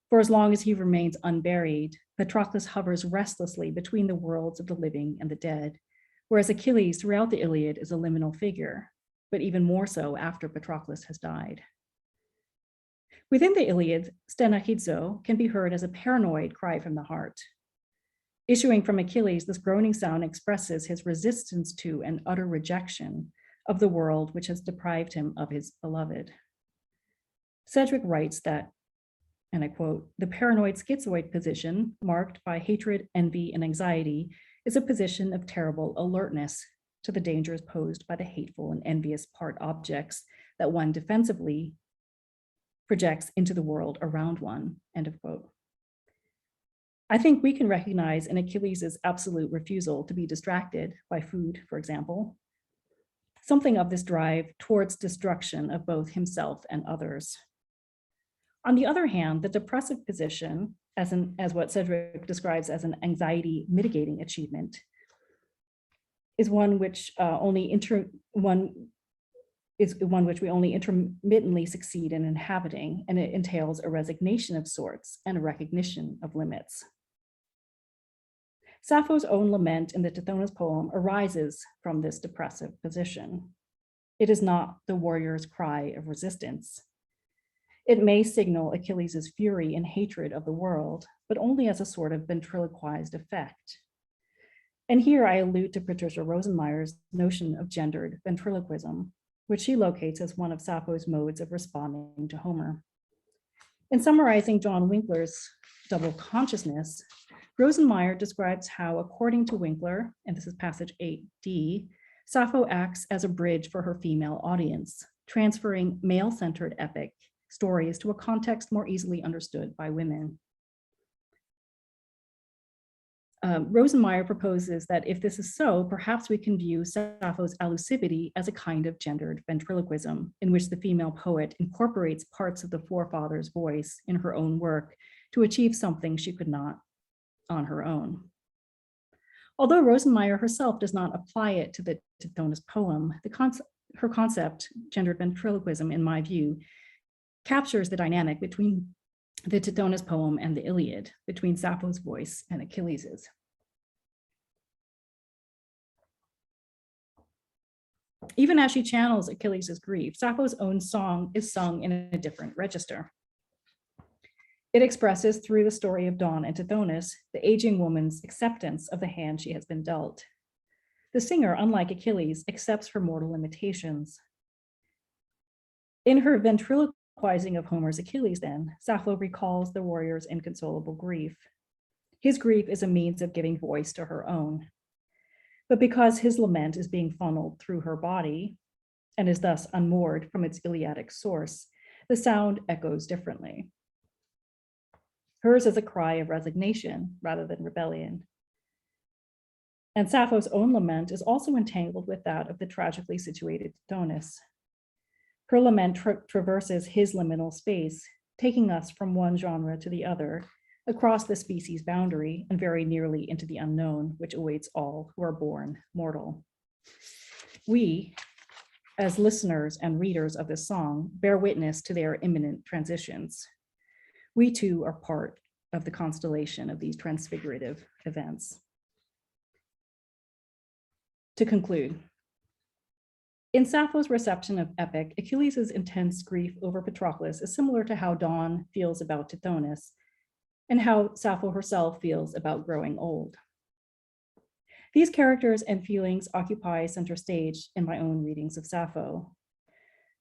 For as long as he remains unburied, Patroclus hovers restlessly between the worlds of the living and the dead, whereas Achilles throughout the Iliad is a liminal figure, but even more so after Patroclus has died. Within the Iliad, στεναχίσδω can be heard as a paranoid cry from the heart. Issuing from Achilles, this groaning sound expresses his resistance to and utter rejection of the world which has deprived him of his beloved. Sedgwick writes that, and I quote, "The paranoid schizoid position, marked by hatred, envy, and anxiety, is a position of terrible alertness to the dangers posed by the hateful and envious part objects that one defensively projects into the world around one, end of quote. I think we can recognize in Achilles' absolute refusal to be distracted by food, for example, something of this drive towards destruction of both himself and others. On the other hand, the depressive position, as what Sedgwick describes as an anxiety mitigating achievement, is one which we only intermittently succeed in inhabiting, and it entails a resignation of sorts and a recognition of limits. Sappho's own lament in the Tithonos poem arises from this depressive position. It is not the warrior's cry of resistance. It may signal Achilles' fury and hatred of the world, but only as a sort of ventriloquized effect. And here I allude to Patricia Rosenmeyer's notion of gendered ventriloquism, which she locates as one of Sappho's modes of responding to Homer. In summarizing John Winkler's double consciousness, Rosenmeyer describes how, according to Winkler, and this is passage 8d, Sappho acts as a bridge for her female audience, transferring male-centered epic stories to a context more easily understood by women. Rosenmeyer proposes that if this is so, perhaps we can view Sappho's allusivity as a kind of gendered ventriloquism, in which the female poet incorporates parts of the forefather's voice in her own work to achieve something she could not on her own. Although Rosenmeyer herself does not apply it to the Tithonos poem, her concept, gendered ventriloquism, in my view, captures the dynamic between the Tithonos poem and the Iliad, between Sappho's voice and Achilles's. Even as she channels Achilles' grief, Sappho's own song is sung in a different register. It expresses through the story of Dawn and Tithonos, the aging woman's acceptance of the hand she has been dealt. The singer, unlike Achilles, accepts her mortal limitations. In her ventriloquizing of Homer's Achilles, then, Sappho recalls the warrior's inconsolable grief. His grief is a means of giving voice to her own. But because his lament is being funneled through her body and is thus unmoored from its Iliadic source, the sound echoes differently. Hers is a cry of resignation rather than rebellion. And Sappho's own lament is also entangled with that of the tragically situated Tithonus. Her lament traverses his liminal space, taking us from one genre to the other, across the species boundary and very nearly into the unknown, which awaits all who are born mortal. We, as listeners and readers of this song, bear witness to their imminent transitions. We too are part of the constellation of these transfigurative events. To conclude, in Sappho's reception of epic, Achilles' intense grief over Patroclus is similar to how Dawn feels about Tithonus and how Sappho herself feels about growing old. These characters and feelings occupy center stage in my own readings of Sappho.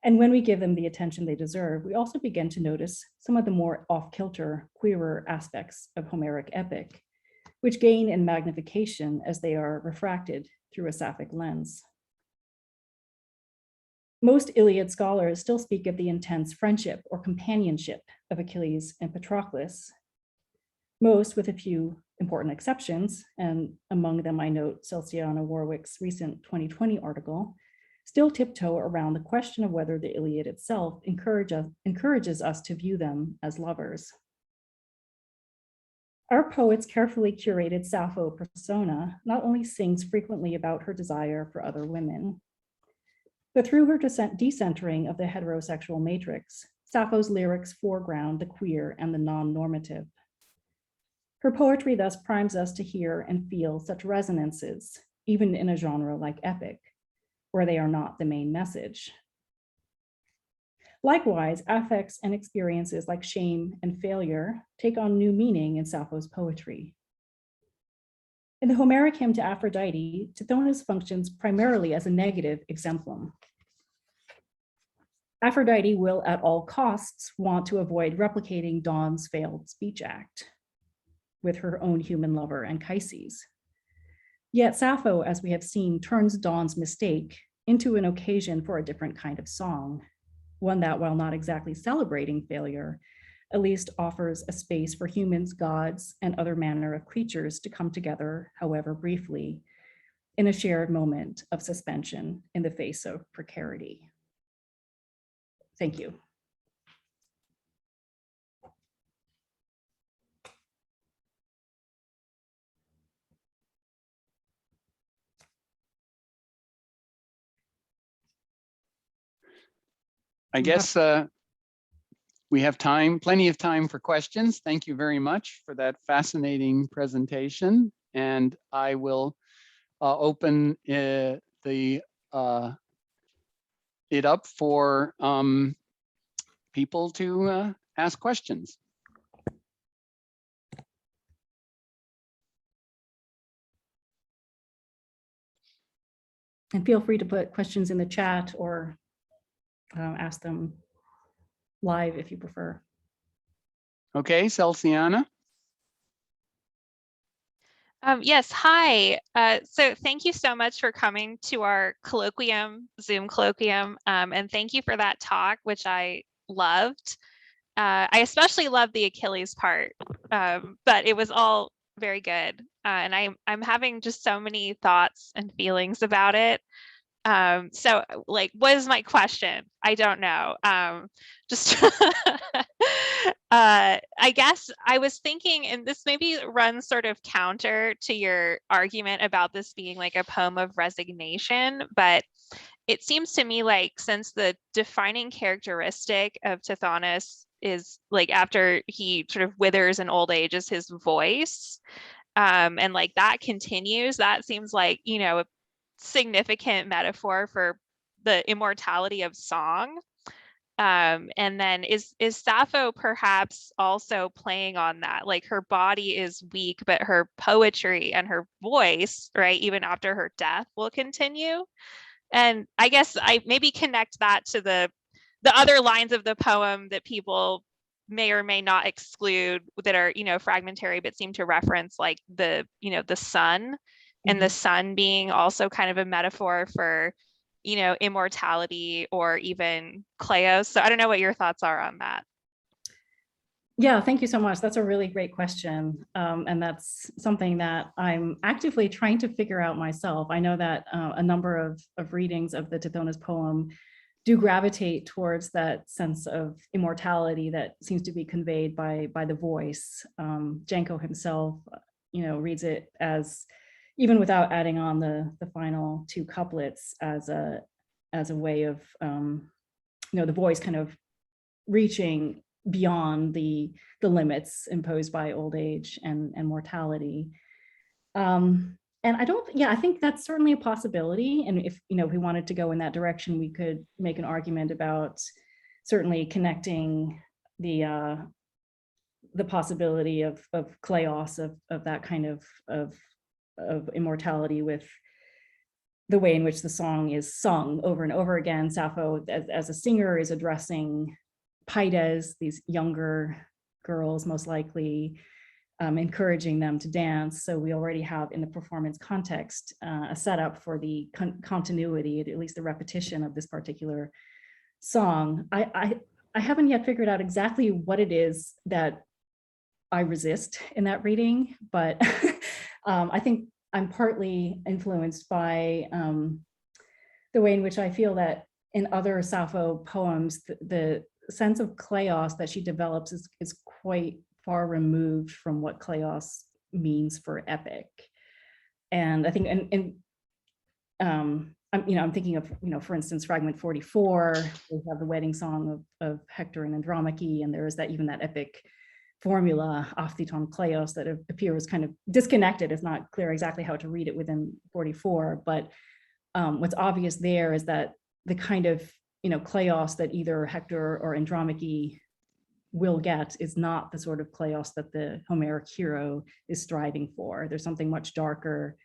And when we give them the attention they deserve, we also begin to notice some of the more off-kilter, queerer aspects of Homeric epic, which gain in magnification as they are refracted through a Sapphic lens. Most Iliad scholars still speak of the intense friendship or companionship of Achilles and Patroclus. Most, with a few important exceptions, and among them I note Celsiana Warwick's recent 2020 article, still tiptoe around the question of whether the Iliad itself encourages us to view them as lovers. Our poet's carefully curated Sappho persona not only sings frequently about her desire for other women, but through her decentering of the heterosexual matrix, Sappho's lyrics foreground the queer and the non-normative. Her poetry thus primes us to hear and feel such resonances, even in a genre like epic, where they are not the main message. Likewise, affects and experiences like shame and failure take on new meaning in Sappho's poetry. In the Homeric hymn to Aphrodite, Tithonus functions primarily as a negative exemplum. Aphrodite will at all costs want to avoid replicating Dawn's failed speech act with her own human lover Anchises. Yet Sappho, as we have seen, turns Dawn's mistake into an occasion for a different kind of song. one that, while not exactly celebrating failure, at least offers a space for humans, gods, and other manner of creatures to come together, however briefly, in a shared moment of suspension in the face of precarity. Thank you. I guess we have time, plenty of time for questions. Thank you very much for that fascinating presentation. And I will open it up for people to ask questions. And feel free to put questions in the chat or ask them live if you prefer. Okay, Celsiana. Yes, hi. So thank you so much for coming to our colloquium, Zoom colloquium, and thank you for that talk, which I loved. I especially loved the Achilles part, but it was all very good. And I'm having just so many thoughts and feelings about it. So like, what is my question? I don't know. Just I guess I was thinking, and this maybe runs sort of counter to your argument about this being like a poem of resignation, but it seems to me like, since the defining characteristic of Tithonos is like, after he sort of withers in old age, is his voice, and like that continues, that seems like, you know, a significant metaphor for the immortality of song. And then is Sappho perhaps also playing on that? Like, her body is weak, but her poetry and her voice, right, even after her death, will continue. And I guess I maybe connect that to the other lines of the poem that people may or may not exclude, that are, you know, fragmentary, but seem to reference like the, you know, the sun, and the sun being also kind of a metaphor for, you know, immortality or even kleos. So I don't know what your thoughts are on that. Yeah, thank you so much. That's a really great question. And that's something that I'm actively trying to figure out myself. I know that a number of readings of the Tithonos poem do gravitate towards that sense of immortality that seems to be conveyed by the voice. Janko himself, you know, reads it as, even without adding on the final two couplets, as a way of, you know, the voice kind of reaching beyond the limits imposed by old age and mortality. And I think that's certainly a possibility. And if, you know, if we wanted to go in that direction, we could make an argument about certainly connecting the possibility of kleos, of that kind of immortality, with the way in which the song is sung over and over again. Sappho, as a singer, is addressing paides, these younger girls, most likely, encouraging them to dance. So we already have, in the performance context, a setup for the continuity, at least the repetition of this particular song. I haven't yet figured out exactly what it is that I resist in that reading, but I think I'm partly influenced by the way in which I feel that in other Sappho poems, the sense of kleos that she develops is quite far removed from what kleos means for epic. And I think, I'm thinking of, you know, for instance, fragment 44, we have the wedding song of Hector and Andromache, and there is that, even that epic formula, aphthiton kleos, that appears kind of disconnected. It's not clear exactly how to read it within 44, but what's obvious there is that the kind of, you know, kleos that either Hector or Andromache will get is not the sort of kleos that the Homeric hero is striving for. There's something much darker,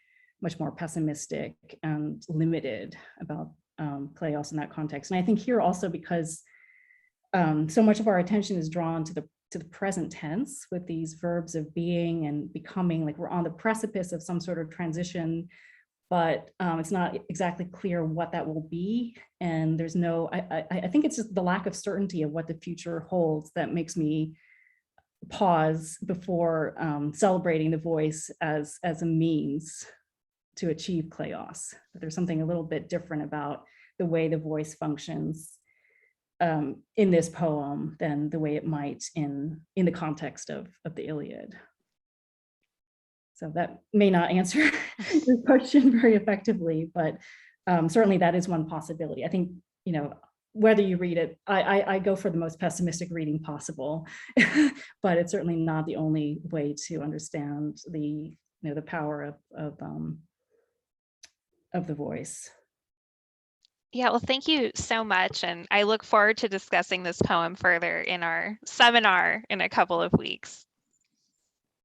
much more pessimistic and limited about kleos in that context. And I think here also, because so much of our attention is drawn to the present tense with these verbs of being and becoming, like we're on the precipice of some sort of transition but it's not exactly clear what that will be. And there's no, I think it's just the lack of certainty of what the future holds that makes me pause before celebrating the voice as a means to achieve kleos. But there's something a little bit different about the way the voice functions in this poem than the way it might in the context of the Iliad. So that may not answer your question very effectively, but certainly that is one possibility. I think, whether you read it, I go for the most pessimistic reading possible, but it's certainly not the only way to understand the power of the voice. Yeah, well, thank you so much. And I look forward to discussing this poem further in our seminar in a couple of weeks.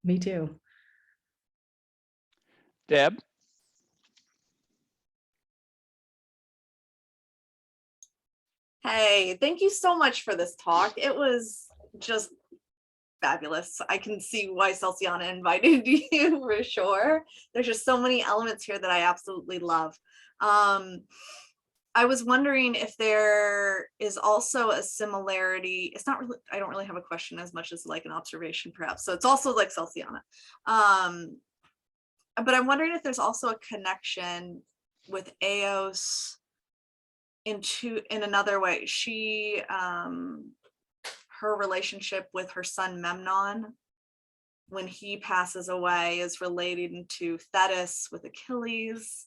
Me too. Deb? Hey, thank you so much for this talk. It was just fabulous. I can see why Celsiana invited you for sure. There's just so many elements here that I absolutely love. I was wondering if there is also a similarity. It's not really, I don't really have a question as much as like an observation perhaps. So it's also like Celsiana. But I'm wondering if there's also a connection with Eos in another way. She, her relationship with her son Memnon, when he passes away, is related to Thetis with Achilles.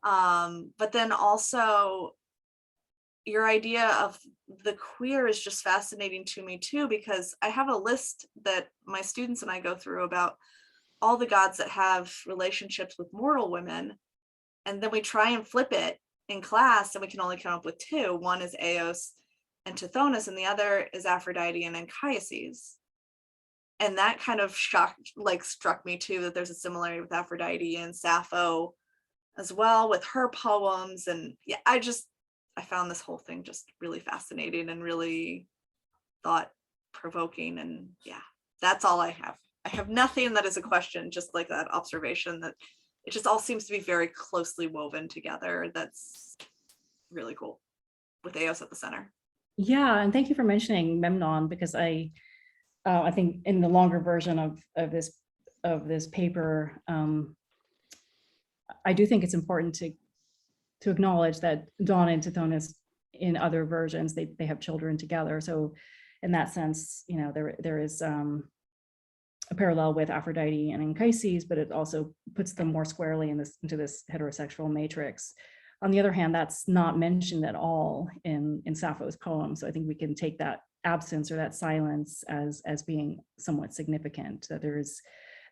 But then also your idea of the queer is just fascinating to me too, because I have a list that my students and I go through about all the gods that have relationships with mortal women. And then we try and flip it in class and we can only come up with two. One is Eos and Tithonos, and the other is Aphrodite and Anchises. And that kind of struck me too, that there's a similarity with Aphrodite and Sappho as well with her poems. And yeah, I found this whole thing just really fascinating and really thought provoking. And yeah, that's all I have. I have nothing that is a question, just like that observation that it just all seems to be very closely woven together. That's really cool with Eos at the center. Yeah, and thank you for mentioning Memnon, because I think in the longer version of this paper, I do think it's important to acknowledge that Dawn and Tithonus in other versions, they have children together. So in that sense, there is a parallel with Aphrodite and Anchises, but it also puts them more squarely into this heterosexual matrix. On the other hand, that's not mentioned at all in Sappho's poem. So I think we can take that absence or that silence as being somewhat significant, that there is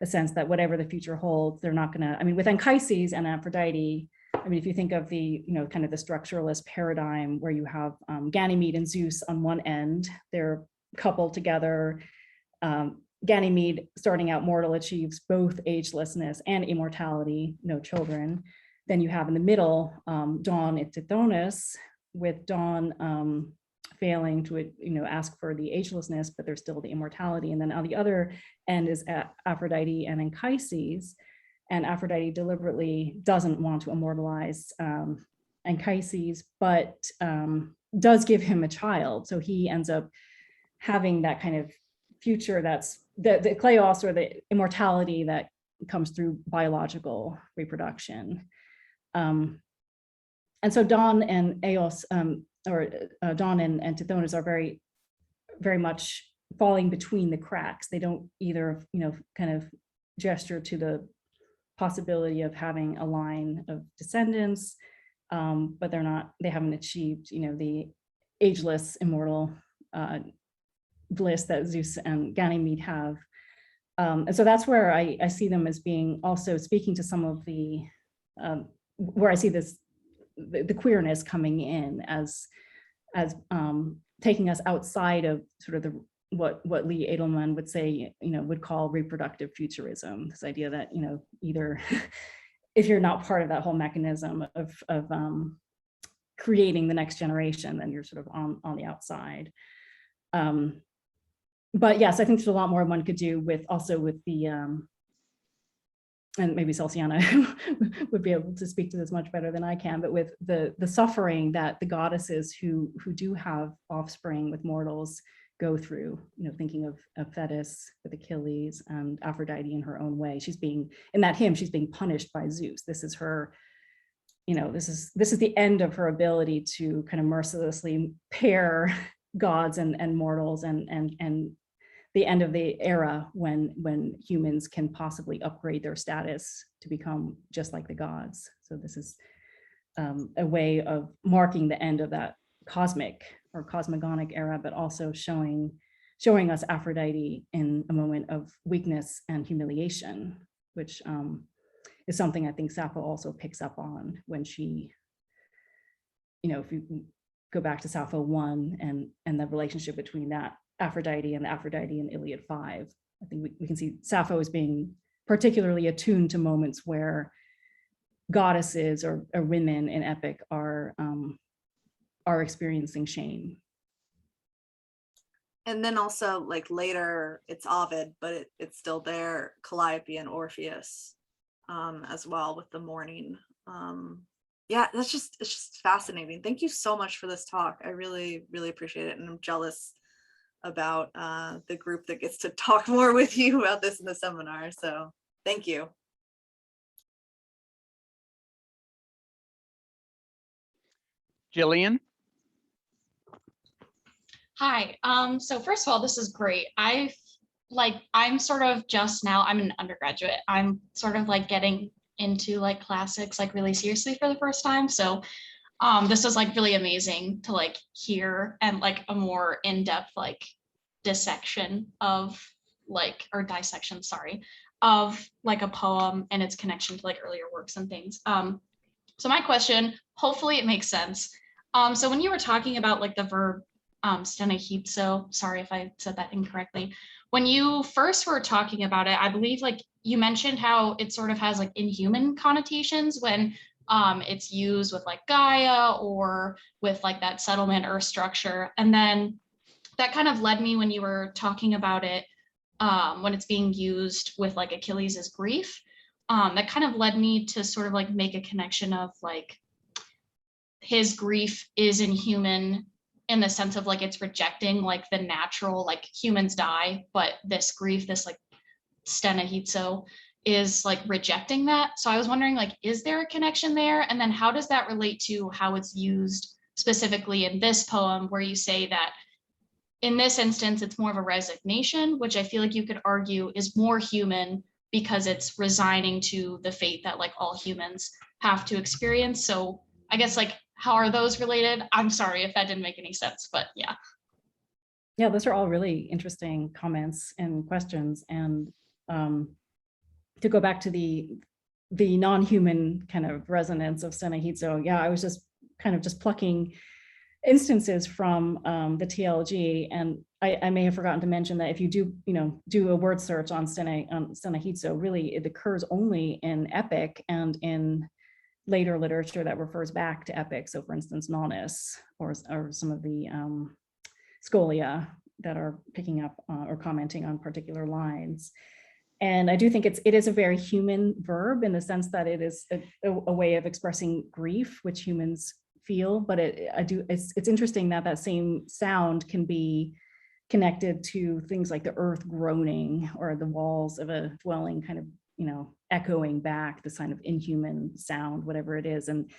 a sense that whatever the future holds, they're not gonna, with Anchises and Aphrodite, if you think of the, kind of the structuralist paradigm where you have Ganymede and Zeus on one end, they're coupled together. Ganymede, starting out mortal, achieves both agelessness and immortality, no children. Then you have in the middle, Dawn and Tithonus, with Dawn failing to ask for the agelessness, but there's still the immortality. And then on the other end is Aphrodite and Anchises. And Aphrodite deliberately doesn't want to immortalize Anchises, but does give him a child. So he ends up having that kind of future that's the kleos, or the immortality that comes through biological reproduction. And so Dawn and Eos, Dawn and Tithonus are very, very much falling between the cracks. They don't either, kind of gesture to the possibility of having a line of descendants, but they haven't achieved, the ageless, immortal bliss that Zeus and Ganymede have. And so that's where I see them as being also speaking to some of the, where I see this, the queerness coming in as taking us outside of sort of what Lee Edelman would say, would call reproductive futurism. This idea that, either if you're not part of that whole mechanism of creating the next generation, then you're sort of on the outside. But yes, I think there's a lot more one could do with the and maybe Celsiana would be able to speak to this much better than I can, but with the suffering that the goddesses who do have offspring with mortals go through, thinking of Thetis with Achilles and Aphrodite in her own way. She's being, in that hymn, she's being punished by Zeus. This is her, this is the end of her ability to kind of mercilessly pair gods and mortals, and the end of the era when humans can possibly upgrade their status to become just like the gods. So this is a way of marking the end of that cosmic or cosmogonic era, but also showing us Aphrodite in a moment of weakness and humiliation, which is something I think Sappho also picks up on when she, if you go back to Sappho 1 and the relationship between that Aphrodite and the Aphrodite in Iliad 5. I think we can see Sappho as being particularly attuned to moments where goddesses or women in epic are experiencing shame. And then also like later it's Ovid, but it's still there, Calliope and Orpheus as well with the mourning. Yeah, it's just fascinating. Thank you so much for this talk. I really, really appreciate it. And I'm jealous about the group that gets to talk more with you about this in the seminar. So thank you. Jillian? Hi. So first of all, this is great. I'm sort of just now, I'm an undergraduate. I'm sort of like getting into like classics like really seriously for the first time. So this was like really amazing to like hear, and like a more in-depth like dissection of like, or dissection, sorry, of like a poem and its connection to like earlier works and things. So my question, hopefully it makes sense. So when you were talking about like the verb στεναχίσδω, sorry if I said that incorrectly. When you first were talking about it, I believe like you mentioned how it sort of has like inhuman connotations when it's used with like Gaia or with like that settlement or structure. And then that kind of led me when you were talking about it, when it's being used with like Achilles' grief, that kind of led me to sort of like make a connection of like his grief is inhuman in the sense of like it's rejecting like the natural, like humans die, but this grief, this like στεναχίσδω is like rejecting that. So I was wondering, like, is there a connection there? And then how does that relate to how it's used specifically in this poem, where you say that in this instance, it's more of a resignation, which I feel like you could argue is more human because it's resigning to the fate that like all humans have to experience. So I guess like, how are those related? I'm sorry if that didn't make any sense, but yeah. Yeah, those are all really interesting comments and questions. And to go back to the non-human kind of resonance of στεναχίσδω, yeah, I was just kind of just plucking instances from the TLG, and I may have forgotten to mention that if you do a word search on στεναχίσδω, really it occurs only in epic and in later literature that refers back to epic. So for instance, Nonnus or some of the scholia that are picking up or commenting on particular lines. And I do think it is a very human verb in the sense that it is a way of expressing grief, which humans feel. But it's interesting that that same sound can be connected to things like the earth groaning or the walls of a dwelling kind of, echoing back the kind of inhuman sound, whatever it is. And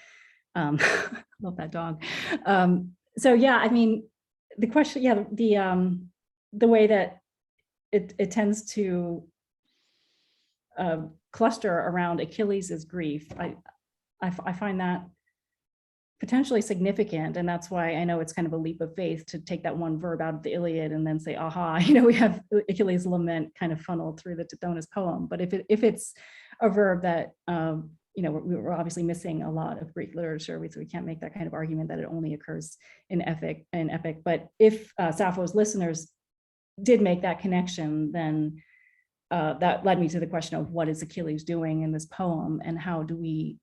love that dog. So yeah, I mean, the question, yeah, the way that it tends to cluster around Achilles' grief, I find that potentially significant, and that's why I know it's kind of a leap of faith to take that one verb out of the Iliad and then say, aha, we have Achilles' lament kind of funneled through the Tithonos poem. But if it's a verb that we're obviously missing a lot of Greek literature, so we can't make that kind of argument that it only occurs in epic. But if Sappho's listeners did make that connection, then that led me to the question of what is Achilles doing in this poem, and how do we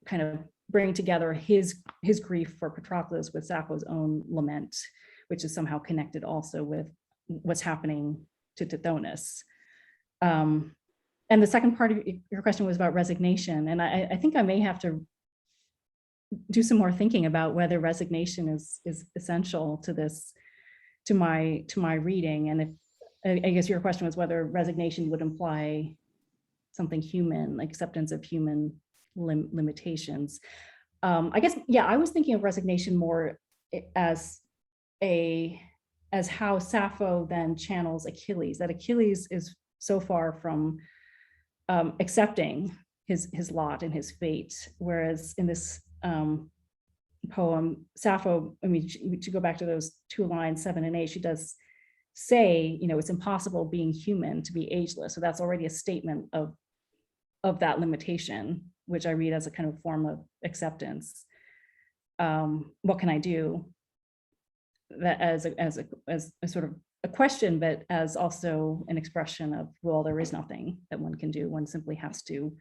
kind of bring together his grief for Patroclus with Sappho's own lament, which is somehow connected also with what's happening to Tithonos. And the second part of your question was about resignation. And I think I may have to do some more thinking about whether resignation is essential to this, to my reading. And if, I guess your question was whether resignation would imply something human, like acceptance of human limitations. I guess, yeah, I was thinking of resignation more as how Sappho then channels Achilles, that Achilles is so far from accepting his lot and his fate, whereas in this poem, Sappho, I mean, to go back to those 2 lines, 7 and 8, she does say, you know, it's impossible being human to be ageless. So that's already a statement of that limitation, which I read as a kind of form of acceptance. What can I do? That as a sort of a question, but as also an expression of, well, there is nothing that one can do. One simply has to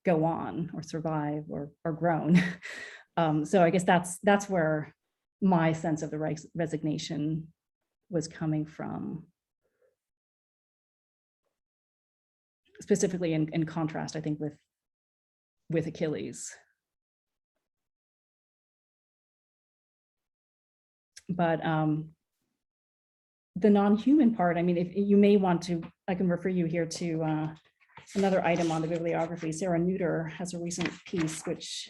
go on or survive or groan. So I guess that's where my sense of the resignation was coming from. Specifically in contrast, I think, with Achilles. But the non-human part, I mean, if you may want to, I can refer you here to another item on the bibliography. Sarah Neuter has a recent piece, which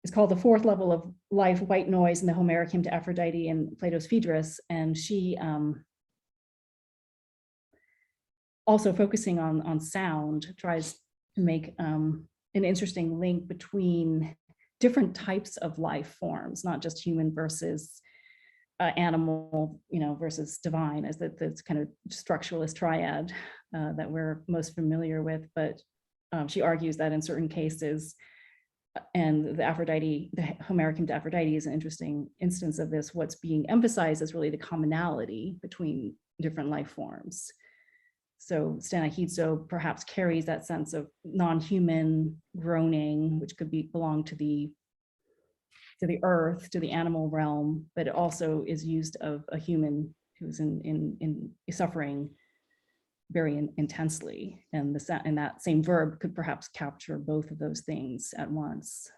is called The Fourth Level of Life, White Noise in the Homeric Hymn to Aphrodite and Plato's Phaedrus. And she also focusing on sound, tries to make an interesting link between different types of life forms, not just human versus animal, you know, versus divine, as that's kind of structuralist triad that we're most familiar with. But she argues that in certain cases, and the Homeric Hymn to Aphrodite is an interesting instance of this, what's being emphasized is really the commonality between different life forms. So στεναχίσδω perhaps carries that sense of non-human groaning, which could belong to the earth, to the animal realm, but it also is used of a human who's in suffering very intensely. And that same verb could perhaps capture both of those things at once.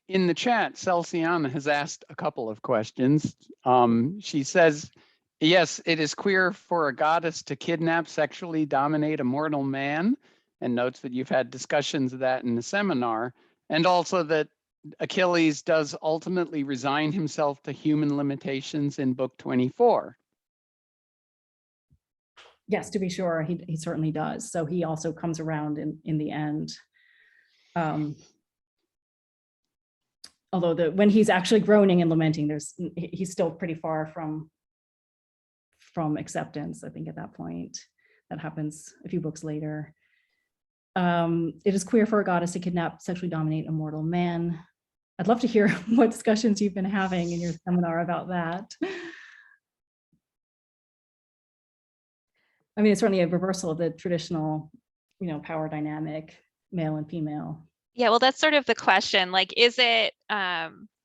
In the chat, Celsiana has asked a couple of questions. She says, yes, it is queer for a goddess to kidnap, sexually dominate a mortal man, and notes that you've had discussions of that in the seminar, and also that Achilles does ultimately resign himself to human limitations in book 24. Yes, to be sure, he certainly does. So he also comes around in the end. Although when he's actually groaning and lamenting, he's still pretty far from acceptance, I think, at that point. That happens a few books later. It is queer for a goddess to kidnap, sexually dominate a mortal man. I'd love to hear what discussions you've been having in your seminar about that. I mean, it's certainly a reversal of the traditional, you know, power dynamic, male and female. Yeah, well, that's sort of the question. Like, is it,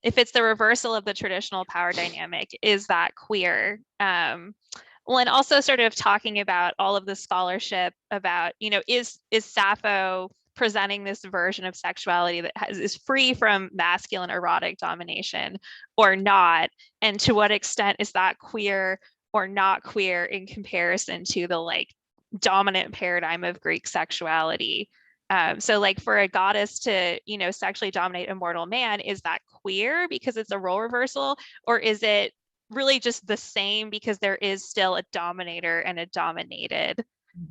if it's the reversal of the traditional power dynamic, is that queer? Well, and also sort of talking about all of the scholarship about, you know, is Sappho presenting this version of sexuality that is free from masculine erotic domination or not? And to what extent is that queer or not queer in comparison to the like dominant paradigm of Greek sexuality? So like for a goddess to, you know, sexually dominate a mortal man, is that queer because it's a role reversal, or is it really just the same because there is still a dominator and a dominated?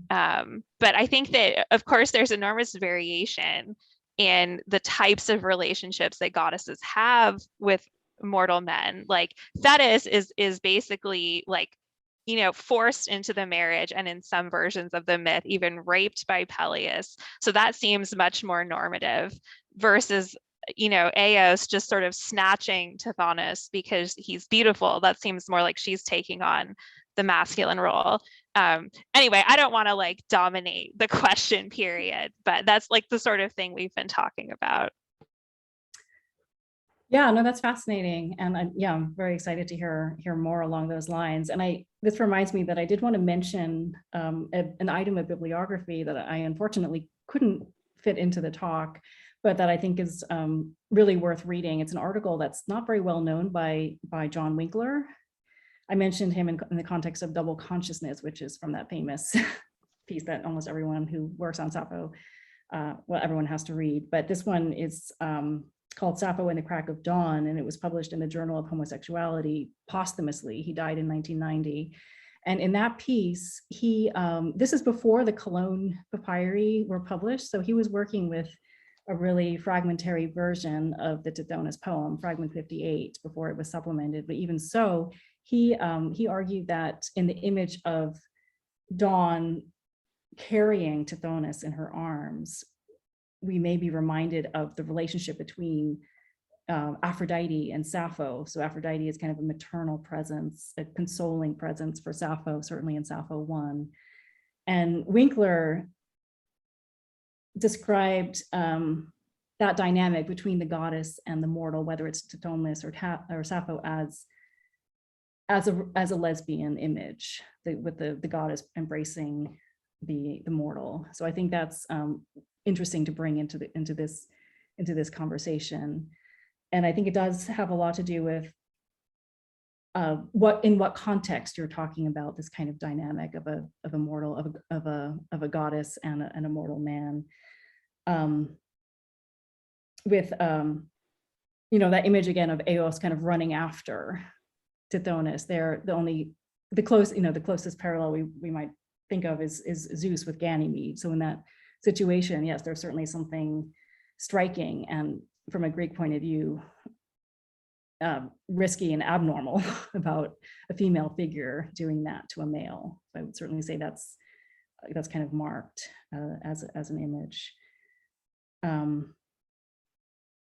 But I think that, of course, there's enormous variation in the types of relationships that goddesses have with mortal men. Like Thetis is basically like, you know, forced into the marriage, and in some versions of the myth, even raped by Peleus. So that seems much more normative versus, you know, Eos just sort of snatching Tithonos because he's beautiful. That seems more like she's taking on the masculine role. Anyway, I don't want to like dominate the question period, but that's like the sort of thing we've been talking about. Yeah, no, that's fascinating. And yeah, I'm very excited to hear more along those lines. And this reminds me that I did want to mention an item of bibliography that I unfortunately couldn't fit into the talk, but that I think is really worth reading. It's an article that's not very well known by John Winkler. I mentioned him in the context of double consciousness, which is from that famous piece that almost everyone who works on Sappho, well, everyone has to read. But this one is called Sappho and the Crack of Dawn, and it was published in the Journal of Homosexuality posthumously. He died in 1990. And in that piece, this is before the Cologne papyri were published, so he was working with a really fragmentary version of the Tithonos poem, fragment 58, before it was supplemented. But even so, he argued that in the image of Dawn carrying Tithonos in her arms, we may be reminded of the relationship between Aphrodite and Sappho. So Aphrodite is kind of a maternal presence, a consoling presence for Sappho, certainly in Sappho 1. And Winkler described that dynamic between the goddess and the mortal, whether it's Tithonus or Sappho, as a lesbian image, with the goddess embracing the mortal. So I think that's interesting to bring into this conversation. And I think it does have a lot to do with in what context you're talking about this kind of dynamic of a mortal, of a goddess and a mortal man. With that image again of Eos kind of running after Tithonus. They're the closest parallel we might think of is Zeus with Ganymede. So in that situation, yes, there's certainly something striking and from a Greek point of view, risky and abnormal about a female figure doing that to a male. So I would certainly say that's kind of marked as an image.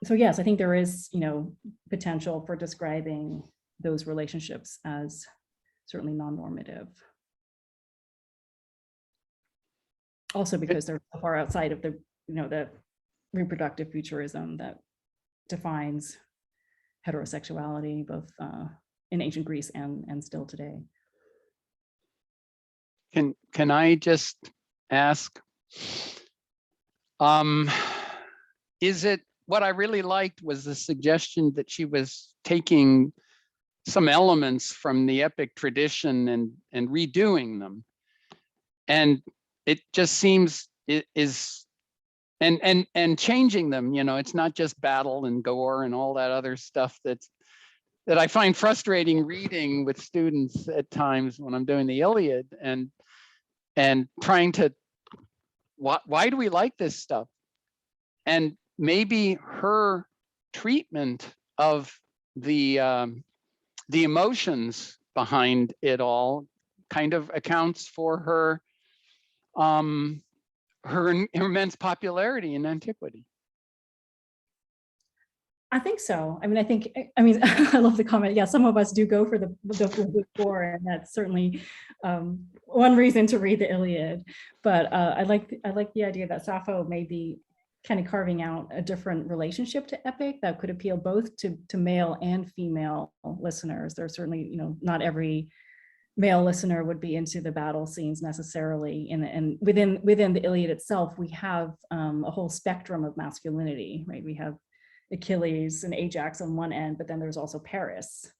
So yes, I think there is, potential for describing those relationships as certainly non-normative. Also because they're so far outside of the reproductive futurism that defines heterosexuality, both in ancient Greece and still today. Can I just ask, is it, what I really liked was the suggestion that she was taking some elements from the epic tradition and redoing them. And it just seems it is, and changing them, it's not just battle and gore and all that other stuff that I find frustrating reading with students at times when I'm doing the Iliad and trying to, why do we like this stuff? And maybe her treatment of the emotions behind it all kind of accounts for her immense popularity in antiquity. I think so. I I love the comment. Yeah, some of us do go for the before, and that's certainly one reason to read the Iliad. But I like the idea that Sappho may be kind of carving out a different relationship to epic that could appeal both to male and female listeners. There's certainly, not every male listener would be into the battle scenes necessarily. And within the Iliad itself, we have a whole spectrum of masculinity, right? We have Achilles and Ajax on one end, but then there's also Paris,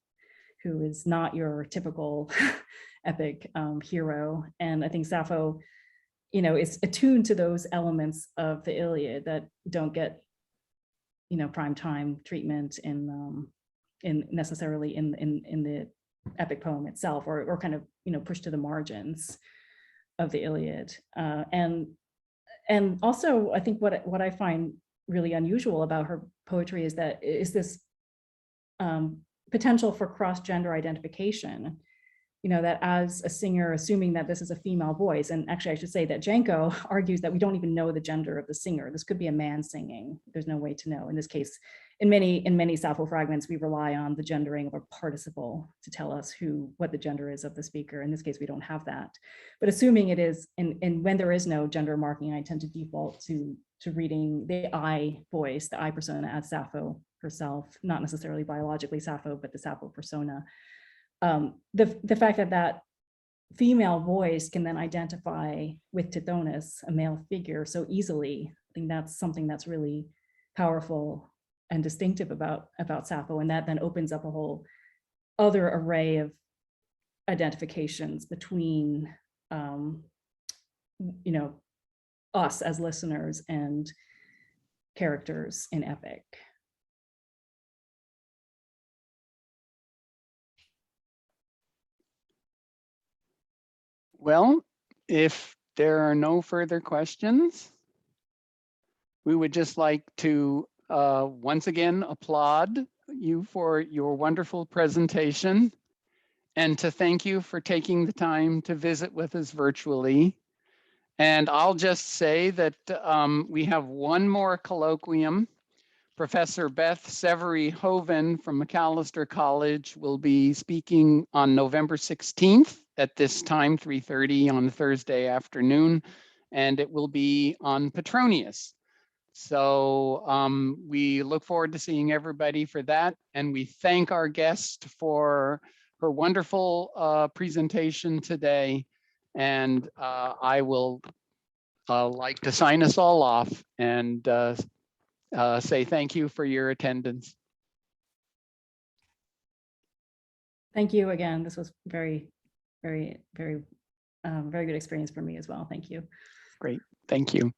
who is not your typical epic hero. And I think Sappho, is attuned to those elements of the Iliad that don't get, prime time treatment in necessarily in the epic poem itself, or kind of, pushed to the margins of the Iliad. And also, I think what I find really unusual about her poetry is this potential for cross-gender identification. That as a singer, assuming that this is a female voice, and actually I should say that Janko argues that we don't even know the gender of the singer. This could be a man singing. There's no way to know. In this case, in many Sappho fragments, we rely on the gendering of a participle to tell us what the gender is of the speaker. In this case, we don't have that. But assuming it is, and when there is no gender marking, I tend to default to reading the I voice, the I persona as Sappho herself, not necessarily biologically Sappho, but the Sappho persona. The fact that that female voice can then identify with Tithonos, a male figure, so easily, I think that's something that's really powerful and distinctive about Sappho, and that then opens up a whole other array of identifications between you know, us as listeners and characters in epic. Well, if there are no further questions, we would just like to once again applaud you for your wonderful presentation and to thank you for taking the time to visit with us virtually. And I'll just say that we have one more colloquium. Professor Beth Severy Hoven from Macalester College will be speaking on November 16th at this time, 3:30 on Thursday afternoon, and it will be on Petronius. So we look forward to seeing everybody for that, and we thank our guest for her wonderful presentation today. And I will like to sign us all off and say thank you for your attendance. Thank you again. This was very good experience for me as well. Thank you. Great, thank you.